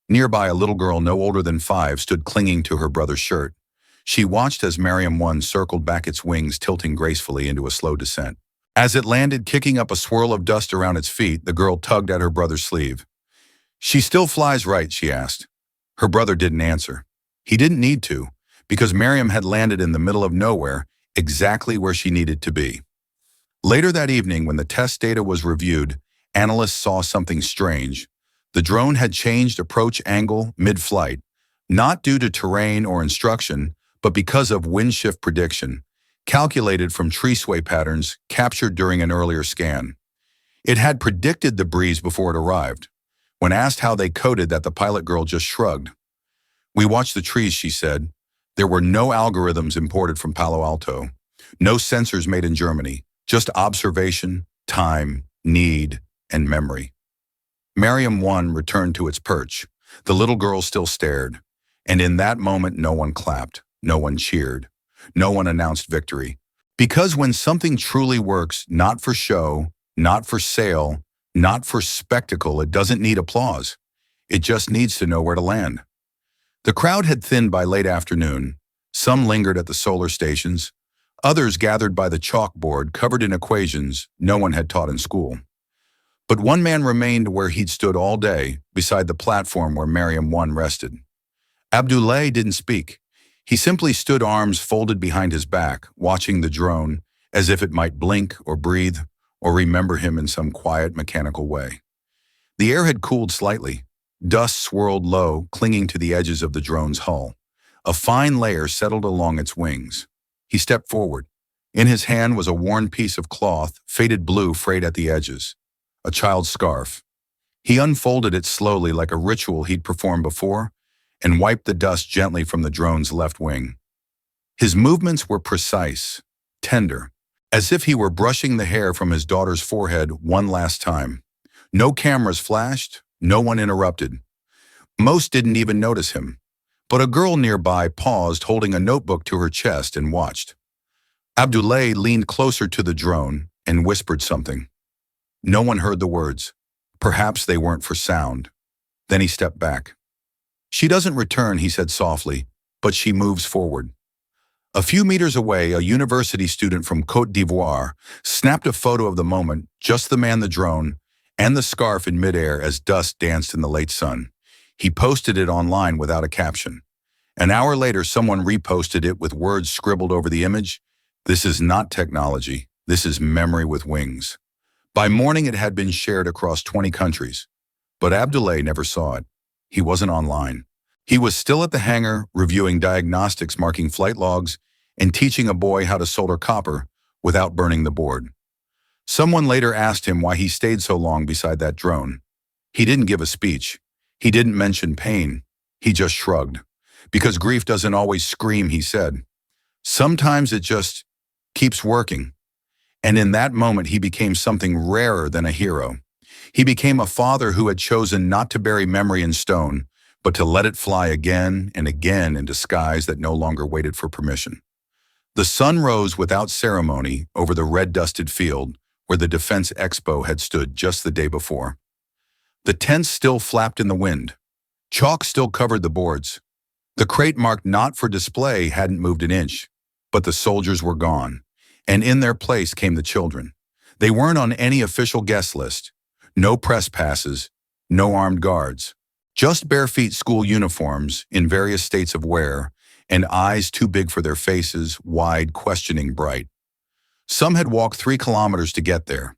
Nearby, a little girl no older than 5 stood clinging to her brother's shirt. She watched as Miriam 1 circled back, its wings tilting gracefully into a slow descent. As it landed, kicking up a swirl of dust around its feet, the girl tugged at her brother's sleeve. "She still flies right?" she asked. Her brother didn't answer. He didn't need to, because Miriam had landed in the middle of nowhere, exactly where she needed to be. Later that evening, when the test data was reviewed, analysts saw something strange. The drone had changed approach angle mid-flight, not due to terrain or instruction, but because of wind shift prediction, calculated from tree sway patterns captured during an earlier scan. It had predicted the breeze before it arrived. When asked how they coded that, the pilot girl just shrugged. "We watched the trees," she said. "There were no algorithms imported from Palo Alto, no sensors made in Germany, just observation, time, need, and memory." Miriam 1 returned to its perch. The little girl still stared. And in that moment, no one clapped, no one cheered, no one announced victory. Because when something truly works, not for show, not for sale, not for spectacle, it doesn't need applause. It just needs to know where to land. The crowd had thinned by late afternoon. Some lingered at the solar stations. Others gathered by the chalkboard covered in equations no one had taught in school. But one man remained where he'd stood all day, beside the platform where Miriam 1 rested. Abdoulaye didn't speak. He simply stood, arms folded behind his back, watching the drone as if it might blink or breathe or remember him in some quiet, mechanical way. The air had cooled slightly. Dust swirled low, clinging to the edges of the drone's hull. A fine layer settled along its wings. He stepped forward. In his hand was a worn piece of cloth, faded blue, frayed at the edges. A child's scarf. He unfolded it slowly, like a ritual he'd performed before, and wiped the dust gently from the drone's left wing. His movements were precise, tender, as if he were brushing the hair from his daughter's forehead one last time. No cameras flashed, no one interrupted. Most didn't even notice him, but a girl nearby paused, holding a notebook to her chest, and watched. Abdoulaye leaned closer to the drone and whispered something. No one heard the words. Perhaps they weren't for sound. Then he stepped back. "She doesn't return," he said softly, "but she moves forward." A few meters away, a university student from Côte d'Ivoire snapped a photo of the moment, just the man, the drone, and the scarf in midair as dust danced in the late sun. He posted it online without a caption. An hour later, someone reposted it with words scribbled over the image. "This is not technology. This is memory with wings." By morning, it had been shared across 20 countries. But Abdoulaye never saw it. He wasn't online. He was still at the hangar, reviewing diagnostics, marking flight logs, and teaching a boy how to solder copper without burning the board. Someone later asked him why he stayed so long beside that drone. He didn't give a speech. He didn't mention pain. He just shrugged. Because grief doesn't always scream, he said. Sometimes it just keeps working. And in that moment, he became something rarer than a hero. He became a father who had chosen not to bury memory in stone, but to let it fly again and again into skies that no longer waited for permission. The sun rose without ceremony over the red-dusted field where the Defense Expo had stood just the day before. The tents still flapped in the wind. Chalk still covered the boards. The crate marked not for display hadn't moved an inch, but the soldiers were gone, and in their place came the children. They weren't on any official guest list. No press passes, no armed guards. Just bare feet school uniforms in various states of wear, and eyes too big for their faces, wide, questioning, bright. Some had walked 3 kilometers to get there.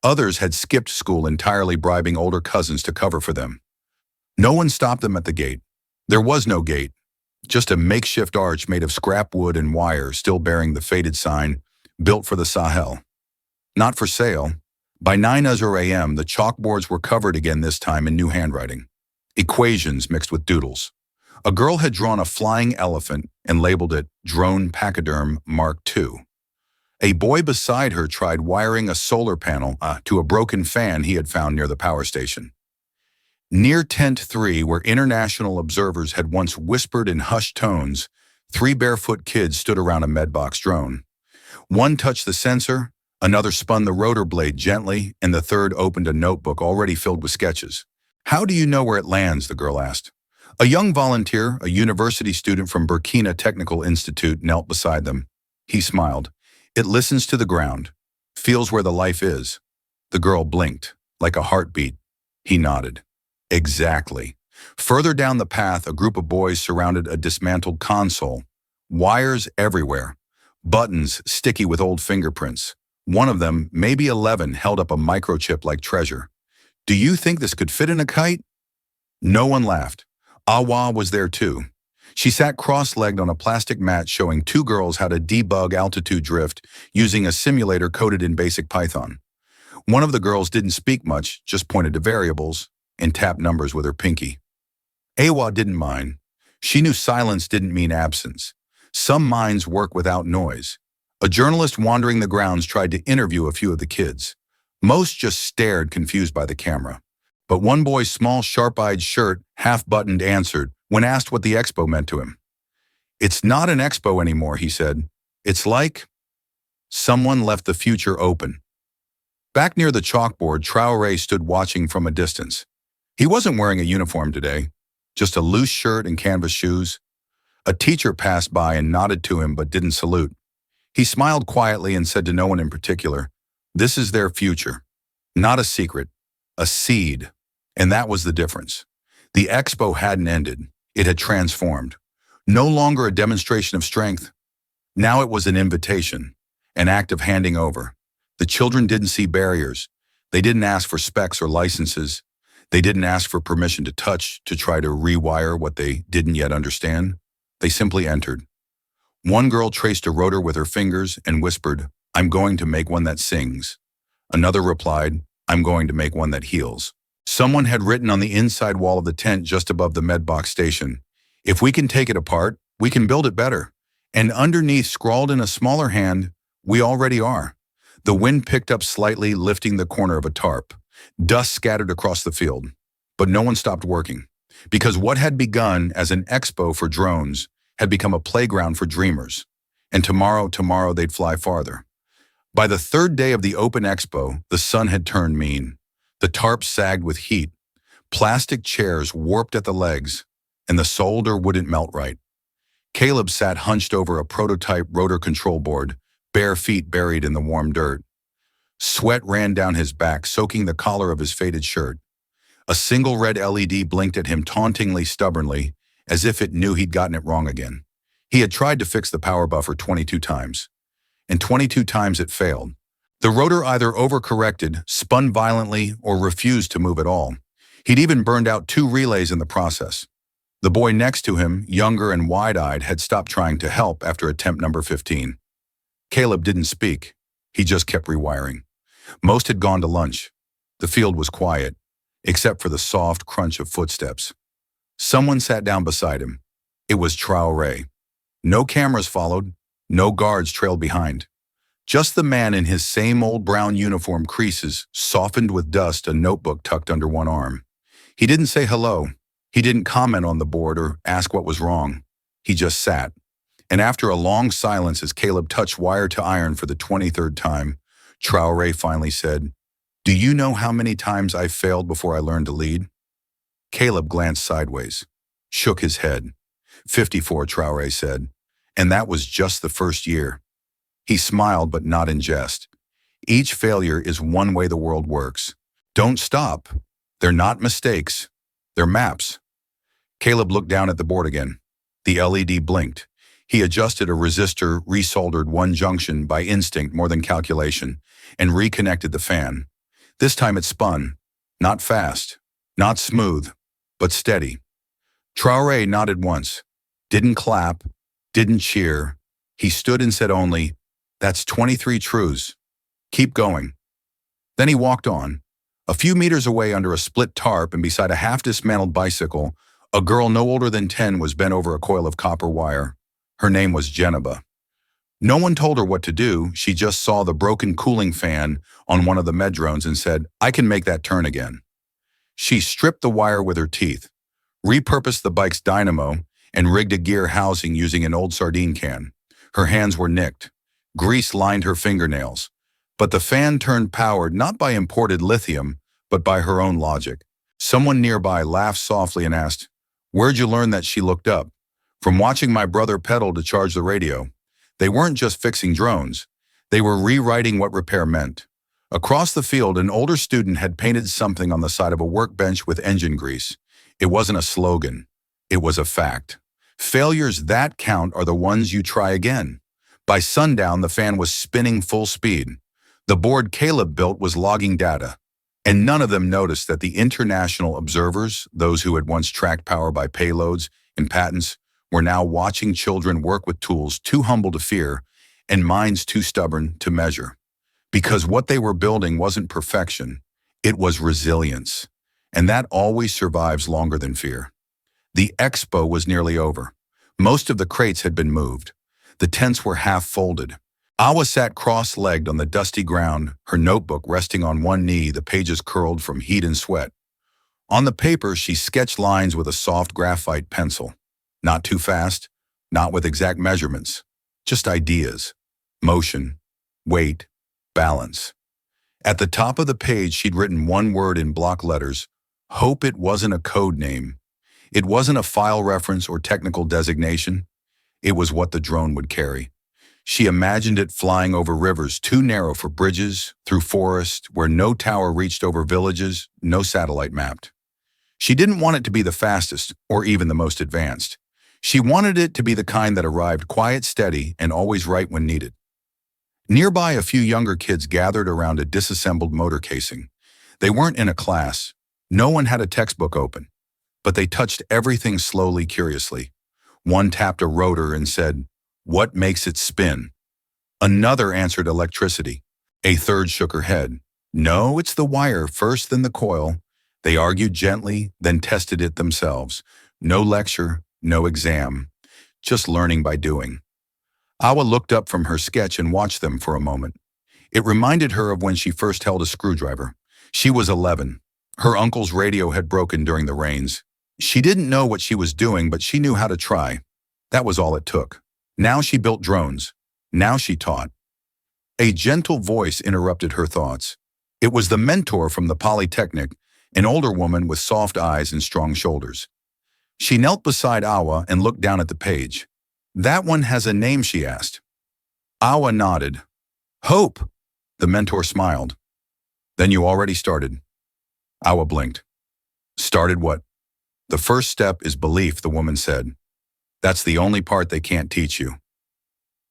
Others had skipped school entirely, bribing older cousins to cover for them. No one stopped them at the gate. There was no gate, just a makeshift arch made of scrap wood and wire still bearing the faded sign, built for the Sahel. Not for sale. By 9 a.m., the chalkboards were covered again, this time in new handwriting. Equations mixed with doodles. A girl had drawn a flying elephant and labeled it Drone Pachyderm Mark II. A boy beside her tried wiring a solar panel to a broken fan he had found near the power station. Near Tent 3, where international observers had once whispered in hushed tones, 3 barefoot kids stood around a medbox drone. One touched the sensor, another spun the rotor blade gently, and the third opened a notebook already filled with sketches. "How do you know where it lands?" the girl asked. A young volunteer, a university student from Burkina Technical Institute, knelt beside them. He smiled. "It listens to the ground, feels where the life is." The girl blinked, like a heartbeat. He nodded. Exactly. Further down the path, a group of boys surrounded a dismantled console. Wires everywhere. Buttons sticky with old fingerprints. One of them, maybe 11, held up a microchip-like treasure. "Do you think this could fit in a kite?" No one laughed. Awa was there too. She sat cross-legged on a plastic mat showing 2 girls how to debug altitude drift using a simulator coded in basic Python. One of the girls didn't speak much, just pointed to variables and tapped numbers with her pinky. Awa didn't mind. She knew silence didn't mean absence. Some minds work without noise. A journalist wandering the grounds tried to interview a few of the kids. Most just stared, confused by the camera. But one boy's small, sharp-eyed shirt, half-buttoned, answered when asked what the expo meant to him. "It's not an expo anymore," he said. "It's like someone left the future open." Back near the chalkboard, TRAORÉ stood watching from a distance. He wasn't wearing a uniform today, just a loose shirt and canvas shoes. A teacher passed by and nodded to him but didn't salute. He smiled quietly and said to no one in particular, "This is their future. Not a secret, a seed." And that was the difference. The expo hadn't ended. It had transformed. No longer a demonstration of strength. Now it was an invitation, an act of handing over. The children didn't see barriers. They didn't ask for specs or licenses. They didn't ask for permission to touch, to try to rewire what they didn't yet understand. They simply entered. One girl traced a rotor with her fingers and whispered, "I'm going to make one that sings." Another replied, "I'm going to make one that heals." Someone had written on the inside wall of the tent just above the medbox station, "If we can take it apart, we can build it better." And underneath, scrawled in a smaller hand, "We already are." The wind picked up slightly, lifting the corner of a tarp. Dust scattered across the field. But no one stopped working, because what had begun as an expo for drones had become a playground for dreamers. And tomorrow they'd fly farther. By the 3rd day of the open expo, the sun had turned mean. The tarp sagged with heat. Plastic chairs warped at the legs, and the solder wouldn't melt right. Caleb sat hunched over a prototype rotor control board, bare feet buried in the warm dirt. Sweat ran down his back, soaking the collar of his faded shirt. A single red LED blinked at him tauntingly, stubbornly, as if it knew he'd gotten it wrong again. He had tried to fix the power buffer 22 times, and 22 times it failed. The rotor either overcorrected, spun violently, or refused to move at all. He'd even burned out 2 relays in the process. The boy next to him, younger and wide-eyed, had stopped trying to help after attempt number 15. Caleb didn't speak. He just kept rewiring. Most had gone to lunch. The field was quiet, except for the soft crunch of footsteps. Someone sat down beside him. It was TRAORÉ. No cameras followed, no guards trailed behind. Just the man in his same old brown uniform, creases softened with dust, a notebook tucked under one arm. He didn't say hello. He didn't comment on the board or ask what was wrong. He just sat. And after a long silence, as Caleb touched wire to iron for the 23rd time, TRAORÉ finally said, "Do you know how many times I failed before I learned to lead?" Caleb glanced sideways, shook his head. 54, TRAORÉ said. And that was just the first year. He smiled, but not in jest. Each failure is one way the world works. Don't stop. They're not mistakes. They're maps. Caleb looked down at the board again. The LED blinked. He adjusted a resistor, resoldered one junction by instinct more than calculation, and reconnected the fan. This time it spun. Not fast, not smooth, but steady. TRAORÉ nodded once. Didn't clap, didn't cheer. He stood and said only, "That's 23 truths. Keep going." Then he walked on. A few meters away, under a split tarp and beside a half-dismantled bicycle, a girl no older than 10 was bent over a coil of copper wire. Her name was Geneva. No one told her what to do. She just saw the broken cooling fan on one of the medrones and said, "I can make that turn again." She stripped the wire with her teeth, repurposed the bike's dynamo, and rigged a gear housing using an old sardine can. Her hands were nicked. Grease lined her fingernails. But the fan turned, powered not by imported lithium, but by her own logic. Someone nearby laughed softly and asked, "Where'd you learn that?" She looked up. "From watching my brother pedal to charge the radio." They weren't just fixing drones. They were rewriting what repair meant. Across the field, an older student had painted something on the side of a workbench with engine grease. It wasn't a slogan. It was a fact. Failures that count are the ones you try again. By sundown, the fan was spinning full speed. The board Caleb built was logging data, and none of them noticed that the international observers, those who had once tracked power by payloads and patents, were now watching children work with tools too humble to fear and minds too stubborn to measure. Because what they were building wasn't perfection, it was resilience, and that always survives longer than fear. The expo was nearly over. Most of the crates had been moved. The tents were half folded. Awa sat cross-legged on the dusty ground, her notebook resting on one knee, the pages curled from heat and sweat. On the paper, she sketched lines with a soft graphite pencil. Not too fast, not with exact measurements, just ideas, motion, weight, balance. At the top of the page, she'd written one word in block letters: hope. It wasn't a code name. It wasn't a file reference or technical designation. It was what the drone would carry. She imagined it flying over rivers too narrow for bridges, through forests where no tower reached, over villages no satellite mapped. She didn't want it to be the fastest or even the most advanced. She wanted it to be the kind that arrived quiet, steady, and always right when needed. Nearby, a few younger kids gathered around a disassembled motor casing. They weren't in a class. No one had a textbook open. But they touched everything slowly, curiously. One tapped a rotor and said, "What makes it spin?" Another answered, "Electricity." A third shook her head. "No, it's the wire, first then the coil." They argued gently, then tested it themselves. No lecture, no exam, just learning by doing. Awa looked up from her sketch and watched them for a moment. It reminded her of when she first held a screwdriver. She was 11. Her uncle's radio had broken during the rains. She didn't know what she was doing, but she knew how to try. That was all it took. Now she built drones. Now she taught. A gentle voice interrupted her thoughts. It was the mentor from the Polytechnic, an older woman with soft eyes and strong shoulders. She knelt beside Awa and looked down at the page. "That one has a name?" she asked. Awa nodded. "Hope." The mentor smiled. "Then you already started." Awa blinked. "Started what?" "The first step is belief," the woman said. "That's the only part they can't teach you."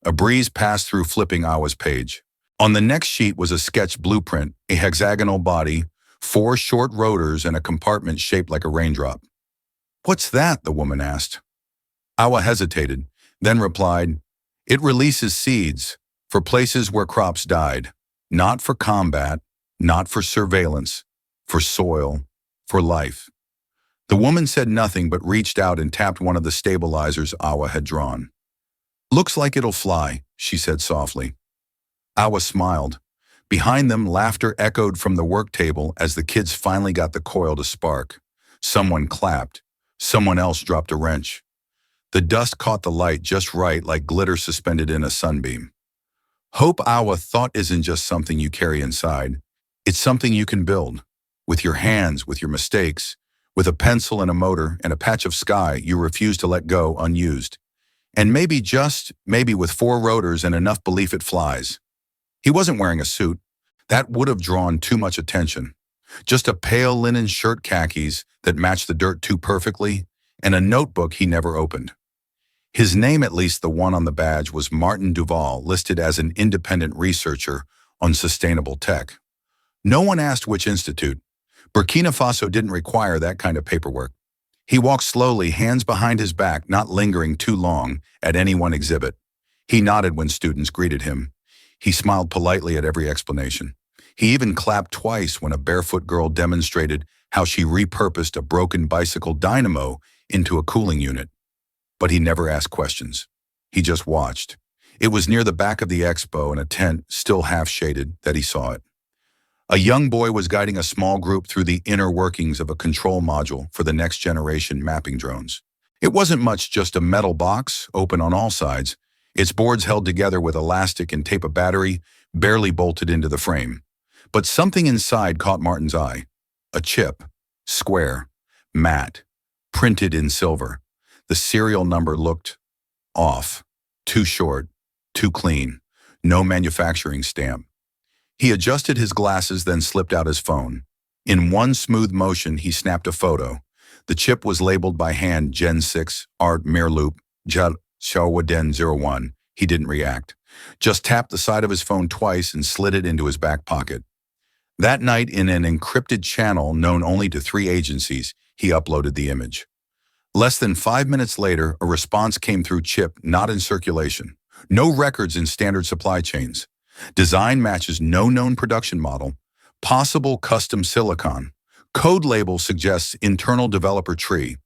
A breeze passed through, flipping Awa's page. On the next sheet was a sketched blueprint, a hexagonal body, 4 short rotors, and a compartment shaped like a raindrop. "What's that?" the woman asked. Awa hesitated, then replied, "It releases seeds for places where crops died. Not for combat, not for surveillance, for soil, for life." The woman said nothing but reached out and tapped one of the stabilizers Awa had drawn. "Looks like it'll fly," she said softly. Awa smiled. Behind them, laughter echoed from the work table as the kids finally got the coil to spark. Someone clapped. Someone else dropped a wrench. The dust caught the light just right, like glitter suspended in a sunbeam. Hope, Awa thought, isn't just something you carry inside. It's something you can build. With your hands, with your mistakes, with a pencil and a motor and a patch of sky you refuse to let go unused. And maybe, just maybe, with 4 rotors and enough belief it flies. He wasn't wearing a suit. That would have drawn too much attention. Just a pale linen shirt, khakis that matched the dirt too perfectly, and a notebook he never opened. His name, at least the one on the badge, was Martin Duval, listed as an independent researcher on sustainable tech. No one asked which institute. Burkina Faso didn't require that kind of paperwork. He walked slowly, hands behind his back, not lingering too long at any one exhibit. He nodded when students greeted him. He smiled politely at every explanation. He even clapped twice when a barefoot girl demonstrated how she repurposed a broken bicycle dynamo into a cooling unit. But he never asked questions. He just watched. It was near the back of the expo in a tent, still half-shaded, that he saw it. A young boy was guiding a small group through the inner workings of a control module for the next-generation mapping drones. It wasn't much, just a metal box, open on all sides, its boards held together with elastic and tape, a battery barely bolted into the frame. But something inside caught Martin's eye. A chip, square, matte, printed in silver. The serial number looked off, too short, too clean, no manufacturing stamp. He adjusted his glasses, then slipped out his phone. In one smooth motion, he snapped a photo. The chip was labeled by hand Gen 6, Art Mirloop, Shawaden 01. He didn't react. Just tapped the side of his phone twice and slid it into his back pocket. That night, in an encrypted channel known only to 3 agencies, he uploaded the image. Less than 5 minutes later, a response came through chip not in circulation. No records in standard supply chains. Design matches no known production model. Possible custom silicon. Code label suggests internal developer tree.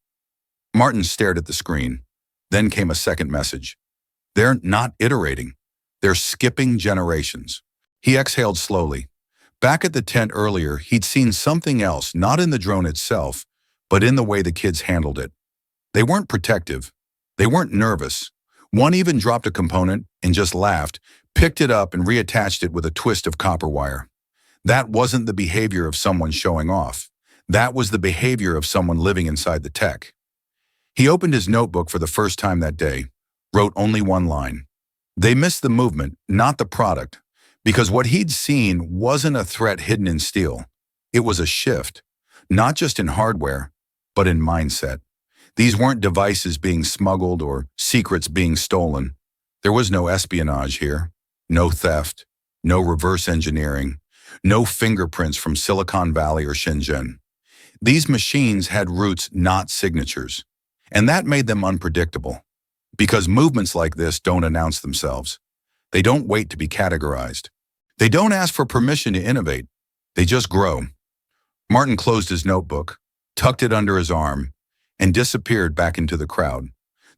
Martin stared at the screen. Then came a second message. They're not iterating. They're skipping generations. He exhaled slowly. Back at the tent earlier, he'd seen something else, not in the drone itself, but in the way the kids handled it. They weren't protective. They weren't nervous. One even dropped a component and just laughed, picked it up and reattached it with a twist of copper wire. That wasn't the behavior of someone showing off. That was the behavior of someone living inside the tech. He opened his notebook for the first time that day, wrote only one line. They missed the movement, not the product, because what he'd seen wasn't a threat hidden in steel. It was a shift, not just in hardware, but in mindset. These weren't devices being smuggled or secrets being stolen. There was no espionage here, no theft, no reverse engineering, no fingerprints from Silicon Valley or Shenzhen. These machines had roots, not signatures. And that made them unpredictable. Because movements like this don't announce themselves. They don't wait to be categorized. They don't ask for permission to innovate. They just grow. Martin closed his notebook, tucked it under his arm, and disappeared back into the crowd.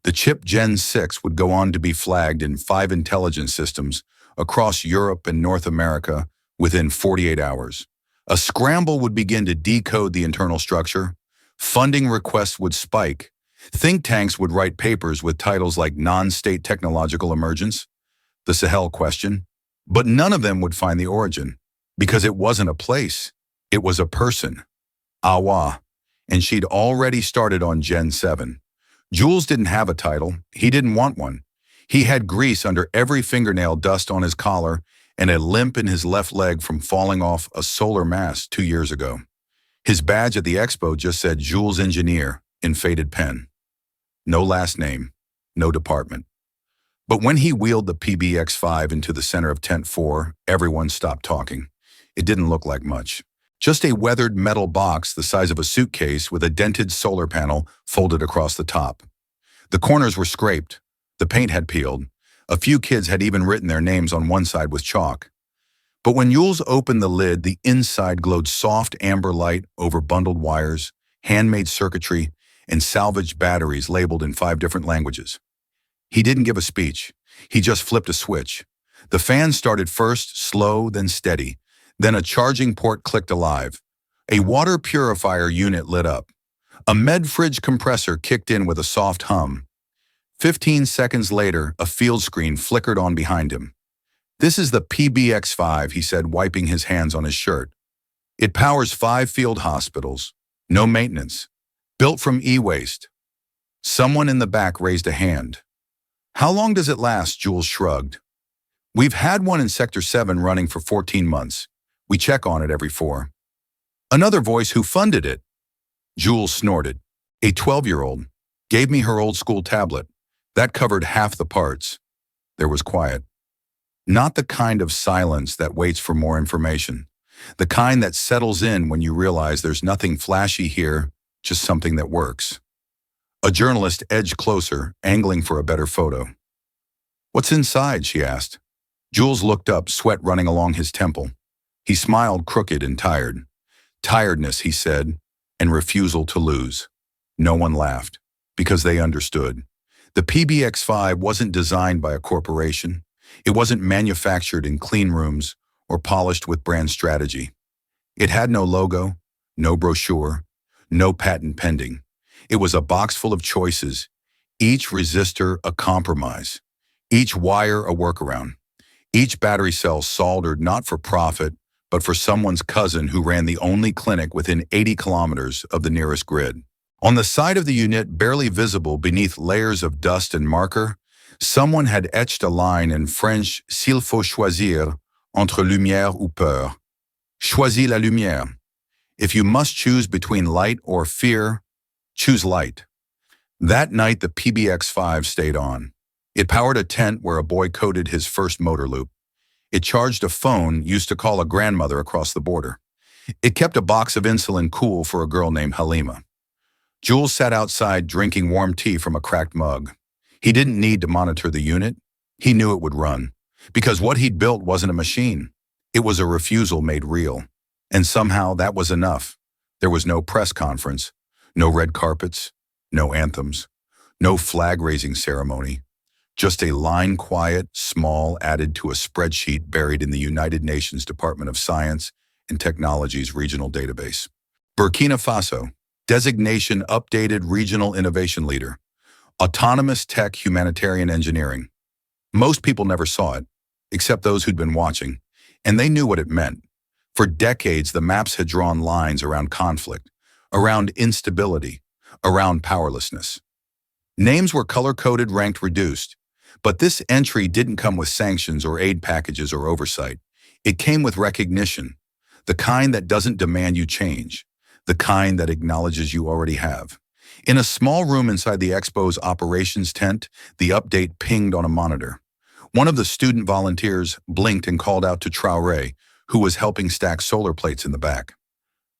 The chip Gen 6 would go on to be flagged in 5 intelligence systems across Europe and North America within 48 hours. A scramble would begin to decode the internal structure. Funding requests would spike. Think tanks would write papers with titles like Non-State Technological Emergence, The Sahel Question, but none of them would find the origin, because it wasn't a place, it was a person, Awa, and she'd already started on Gen 7. Jules didn't have a title, he didn't want one. He had grease under every fingernail, dust on his collar, and a limp in his left leg from falling off a solar mast 2 years ago. His badge at the expo just said Jules Engineer in faded pen. No last name, no department. But when he wheeled the PBX-5 into the center of Tent 4, everyone stopped talking. It didn't look like much. Just a weathered metal box the size of a suitcase with a dented solar panel folded across the top. The corners were scraped. The paint had peeled. A few kids had even written their names on one side with chalk. But when Jules opened the lid, the inside glowed soft amber light over bundled wires, handmade circuitry, and salvaged batteries labeled in 5 different languages. He didn't give a speech. He just flipped a switch. The fan started first, slow, then steady. Then a charging port clicked alive. A water purifier unit lit up. A med-fridge compressor kicked in with a soft hum. 15 seconds later, a field screen flickered on behind him. "This is the PBX-5, he said, wiping his hands on his shirt. "It powers 5 field hospitals. No maintenance. Built from e-waste." Someone in the back raised a hand. "How long does it last?" Jules shrugged. "We've had one in Sector 7 running for 14 months. We check on it every 4. Another voice: "Who funded it?" Jules snorted. "A 12-year-old. Gave me her old school tablet. That covered half the parts." There was quiet. Not the kind of silence that waits for more information. The kind that settles in when you realize there's nothing flashy here, just something that works. A journalist edged closer, angling for a better photo. "What's inside?" she asked. Jules looked up, sweat running along his temple. He smiled, crooked and tired. "Tiredness," he said, "and refusal to lose." No one laughed, because they understood. The PBX-5 wasn't designed by a corporation. It wasn't manufactured in clean rooms or polished with brand strategy. It had no logo, no brochure, no patent pending. It was a box full of choices, each resistor a compromise, each wire a workaround, each battery cell soldered not for profit, but for someone's cousin who ran the only clinic within 80 kilometers of the nearest grid. On the side of the unit, barely visible beneath layers of dust and marker, someone had etched a line in French: "S'il faut choisir entre lumière ou peur, choisis la lumière." If you must choose between light or fear, choose light. That night, the PBX-5 stayed on. It powered a tent where a boy coded his first motor loop. It charged a phone used to call a grandmother across the border. It kept a box of insulin cool for a girl named Halima. Jules sat outside drinking warm tea from a cracked mug. He didn't need to monitor the unit. He knew it would run. Because what he'd built wasn't a machine. It was a refusal made real. And somehow that was enough. There was no press conference, no red carpets, no anthems, no flag-raising ceremony. Just a line, quiet, small, added to a spreadsheet buried in the United Nations Department of Science and Technology's regional database. Burkina Faso, designation updated regional innovation leader. Autonomous tech humanitarian engineering. Most people never saw it, except those who'd been watching, and they knew what it meant. For decades, the maps had drawn lines around conflict, around instability, around powerlessness. Names were color-coded, ranked, reduced. But this entry didn't come with sanctions or aid packages or oversight. It came with recognition, the kind that doesn't demand you change, the kind that acknowledges you already have. In a small room inside the Expo's operations tent, the update pinged on a monitor. One of the student volunteers blinked and called out to TRAORÉ, who was helping stack solar plates in the back.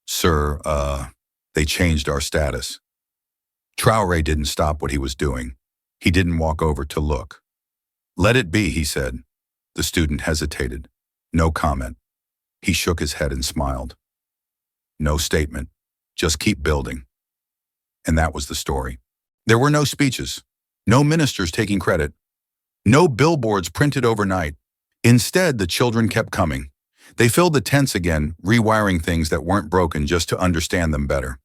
"Sir, they changed our status." TRAORÉ didn't stop what he was doing. He didn't walk over to look. "Let it be," he said. The student hesitated. No comment. He shook his head and smiled. No statement. Just keep building. And that was the story. There were no speeches, no ministers taking credit, no billboards printed overnight. Instead, the children kept coming. They filled the tents again, rewiring things that weren't broken just to understand them better.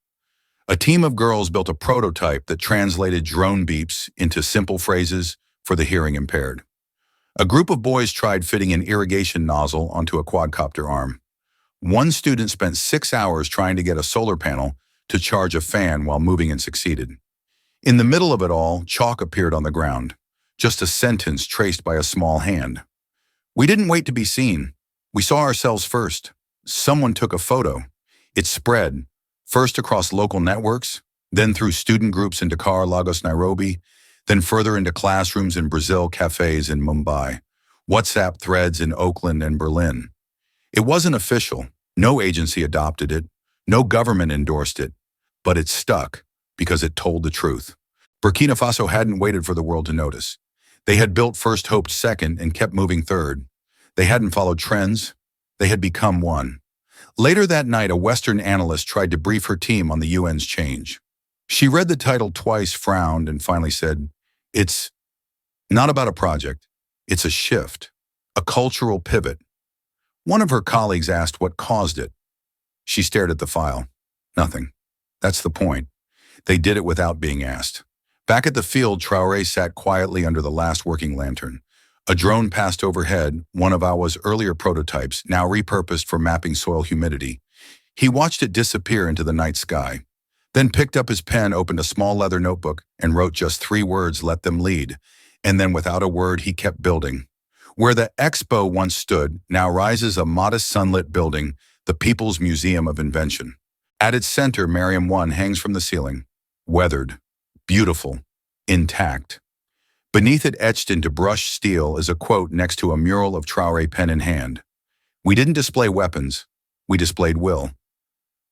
A team of girls built a prototype that translated drone beeps into simple phrases for the hearing impaired. A group of boys tried fitting an irrigation nozzle onto a quadcopter arm. One student spent 6 hours trying to get a solar panel to charge a fan while moving and succeeded. In the middle of it all, chalk appeared on the ground, just a sentence traced by a small hand. We didn't wait to be seen. We saw ourselves first. Someone took a photo. It spread, first across local networks, then through student groups in Dakar, Lagos, Nairobi, then further into classrooms in Brazil, cafes in Mumbai, WhatsApp threads in Oakland and Berlin. It wasn't official. No agency adopted it. No government endorsed it. But it stuck because it told the truth. Burkina Faso hadn't waited for the world to notice. They had built first, hoped second, and kept moving third. They hadn't followed trends. They had become one. Later that night, a Western analyst tried to brief her team on the UN's change. She read the title twice, frowned, and finally said, "It's not about a project. It's a shift, a cultural pivot." One of her colleagues asked what caused it. She stared at the file. Nothing. That's the point. They did it without being asked. Back at the field, Traoré sat quietly under the last working lantern. A drone passed overhead, one of Awa's earlier prototypes, now repurposed for mapping soil humidity. He watched it disappear into the night sky, then picked up his pen, opened a small leather notebook, and wrote just 3 words, "Let them lead." And then without a word, he kept building. Where the Expo once stood, now rises a modest sunlit building, the People's Museum of Invention. At its center, Mariam 1 hangs from the ceiling, weathered, beautiful, intact. Beneath it, etched into brushed steel, is a quote next to a mural of Traoré, pen in hand. "We didn't display weapons, we displayed will."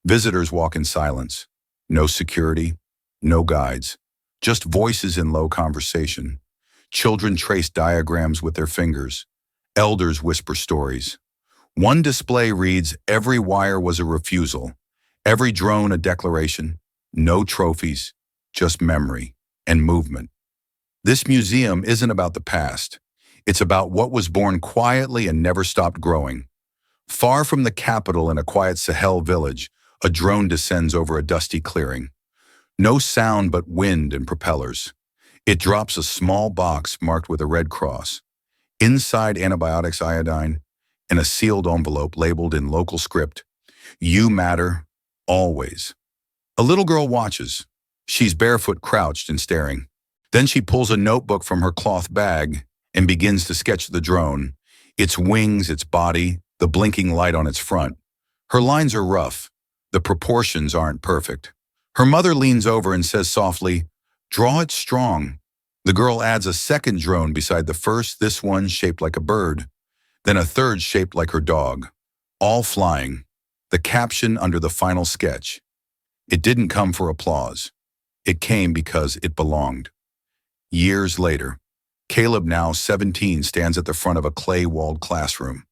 Visitors walk in silence. No security, no guides, just voices in low conversation. Children trace diagrams with their fingers. Elders whisper stories. One display reads, "Every wire was a refusal, every drone a declaration, no trophies, just memory and movement." This museum isn't about the past. It's about what was born quietly and never stopped growing. Far from the capital, in a quiet Sahel village, a drone descends over a dusty clearing. No sound but wind and propellers. It drops a small box marked with a red cross. Inside, antibiotics, iodine, and a sealed envelope labeled in local script, "You matter, always." A little girl watches. She's barefoot, crouched and staring. Then she pulls a notebook from her cloth bag and begins to sketch the drone, its wings, its body, the blinking light on its front. Her lines are rough. The proportions aren't perfect. Her mother leans over and says softly, "Draw it strong." The girl adds a second drone beside the first, this one shaped like a bird, then a third shaped like her dog, all flying. The caption under the final sketch: "It didn't come for applause. It came because it belonged." Years later, Caleb, now 17, stands at the front of a clay-walled classroom.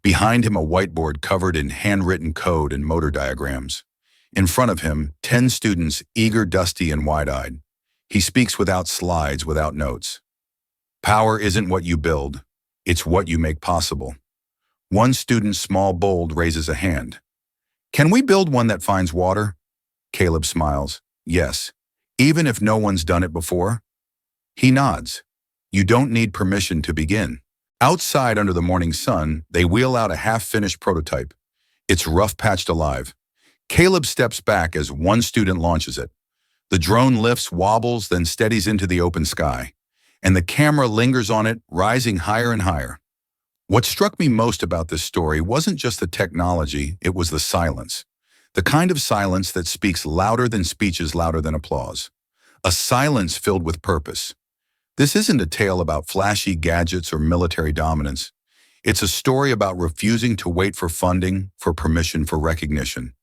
Behind him, a whiteboard covered in handwritten code and motor diagrams. In front of him, 10 students, eager, dusty, and wide-eyed. He speaks without slides, without notes. "Power isn't what you build, it's what you make possible." One student, small, bold, raises a hand. "Can we build one that finds water?" Caleb smiles. "Yes, even if no one's done it before." He nods. "You don't need permission to begin." Outside, under the morning sun, they wheel out a half-finished prototype. It's rough-patched alive. Caleb steps back as one student launches it. The drone lifts, wobbles, then steadies into the open sky, and the camera lingers on it, rising higher and higher. What struck me most about this story wasn't just the technology, it was the silence. The kind of silence that speaks louder than speeches, louder than applause. A silence filled with purpose. This isn't a tale about flashy gadgets or military dominance. It's a story about refusing to wait for funding, for permission, for recognition.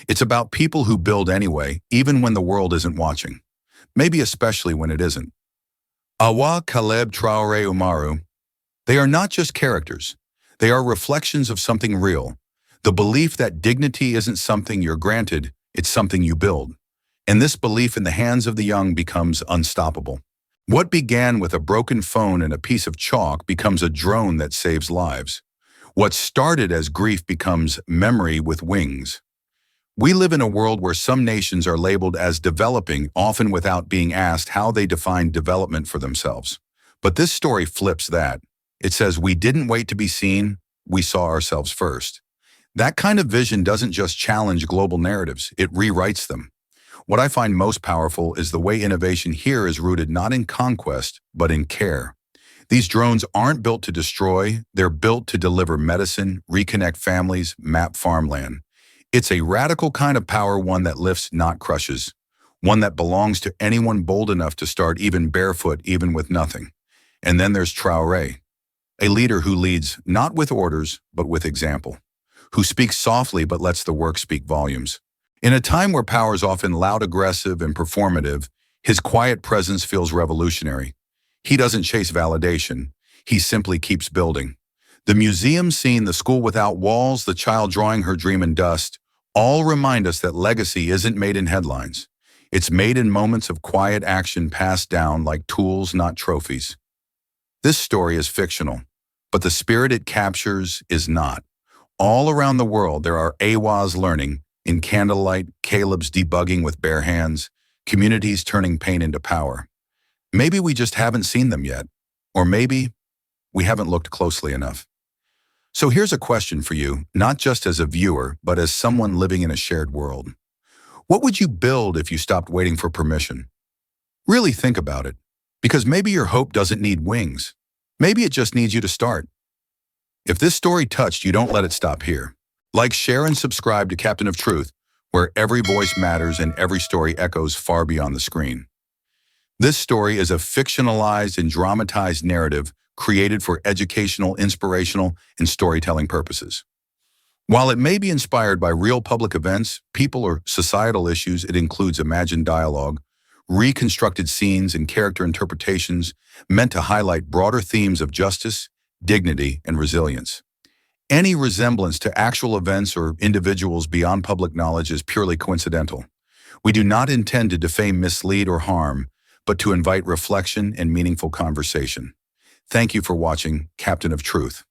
It's about people who build anyway, even when the world isn't watching. Maybe especially when it isn't. Awa, Caleb, Traoré, Umaru. They are not just characters. They are reflections of something real. The belief that dignity isn't something you're granted, it's something you build. And this belief in the hands of the young becomes unstoppable. What began with a broken phone and a piece of chalk becomes a drone that saves lives. What started as grief becomes memory with wings. We live in a world where some nations are labeled as developing, often without being asked how they define development for themselves. But this story flips that. It says we didn't wait to be seen, we saw ourselves first. That kind of vision doesn't just challenge global narratives, it rewrites them. What I find most powerful is the way innovation here is rooted not in conquest, but in care. These drones aren't built to destroy, they're built to deliver medicine, reconnect families, map farmland. It's a radical kind of power, one that lifts, not crushes. One that belongs to anyone bold enough to start even barefoot, even with nothing. And then there's Traoré, a leader who leads not with orders, but with example. Who speaks softly but lets the work speak volumes. In a time where power is often loud, aggressive, and performative, his quiet presence feels revolutionary. He doesn't chase validation. He simply keeps building. The museum scene, the school without walls, the child drawing her dream in dust, all remind us that legacy isn't made in headlines. It's made in moments of quiet action passed down like tools, not trophies. This story is fictional, but the spirit it captures is not. All around the world, there are AWAs learning, in candlelight, Caleb's debugging with bare hands, communities turning pain into power. Maybe we just haven't seen them yet, or maybe we haven't looked closely enough. So here's a question for you, not just as a viewer, but as someone living in a shared world. What would you build if you stopped waiting for permission? Really think about it, because maybe your hope doesn't need wings. Maybe it just needs you to start. If this story touched you, don't let it stop here. Like, share, and subscribe to Captain of Truth, where every voice matters and every story echoes far beyond the screen. This story is a fictionalized and dramatized narrative created for educational, inspirational, and storytelling purposes. While it may be inspired by real public events, people, or societal issues, it includes imagined dialogue, reconstructed scenes, and character interpretations meant to highlight broader themes of justice, dignity, and resilience. Any resemblance to actual events or individuals beyond public knowledge is purely coincidental. We do not intend to defame, mislead, or harm, but to invite reflection and meaningful conversation. Thank you for watching Captain of Truth.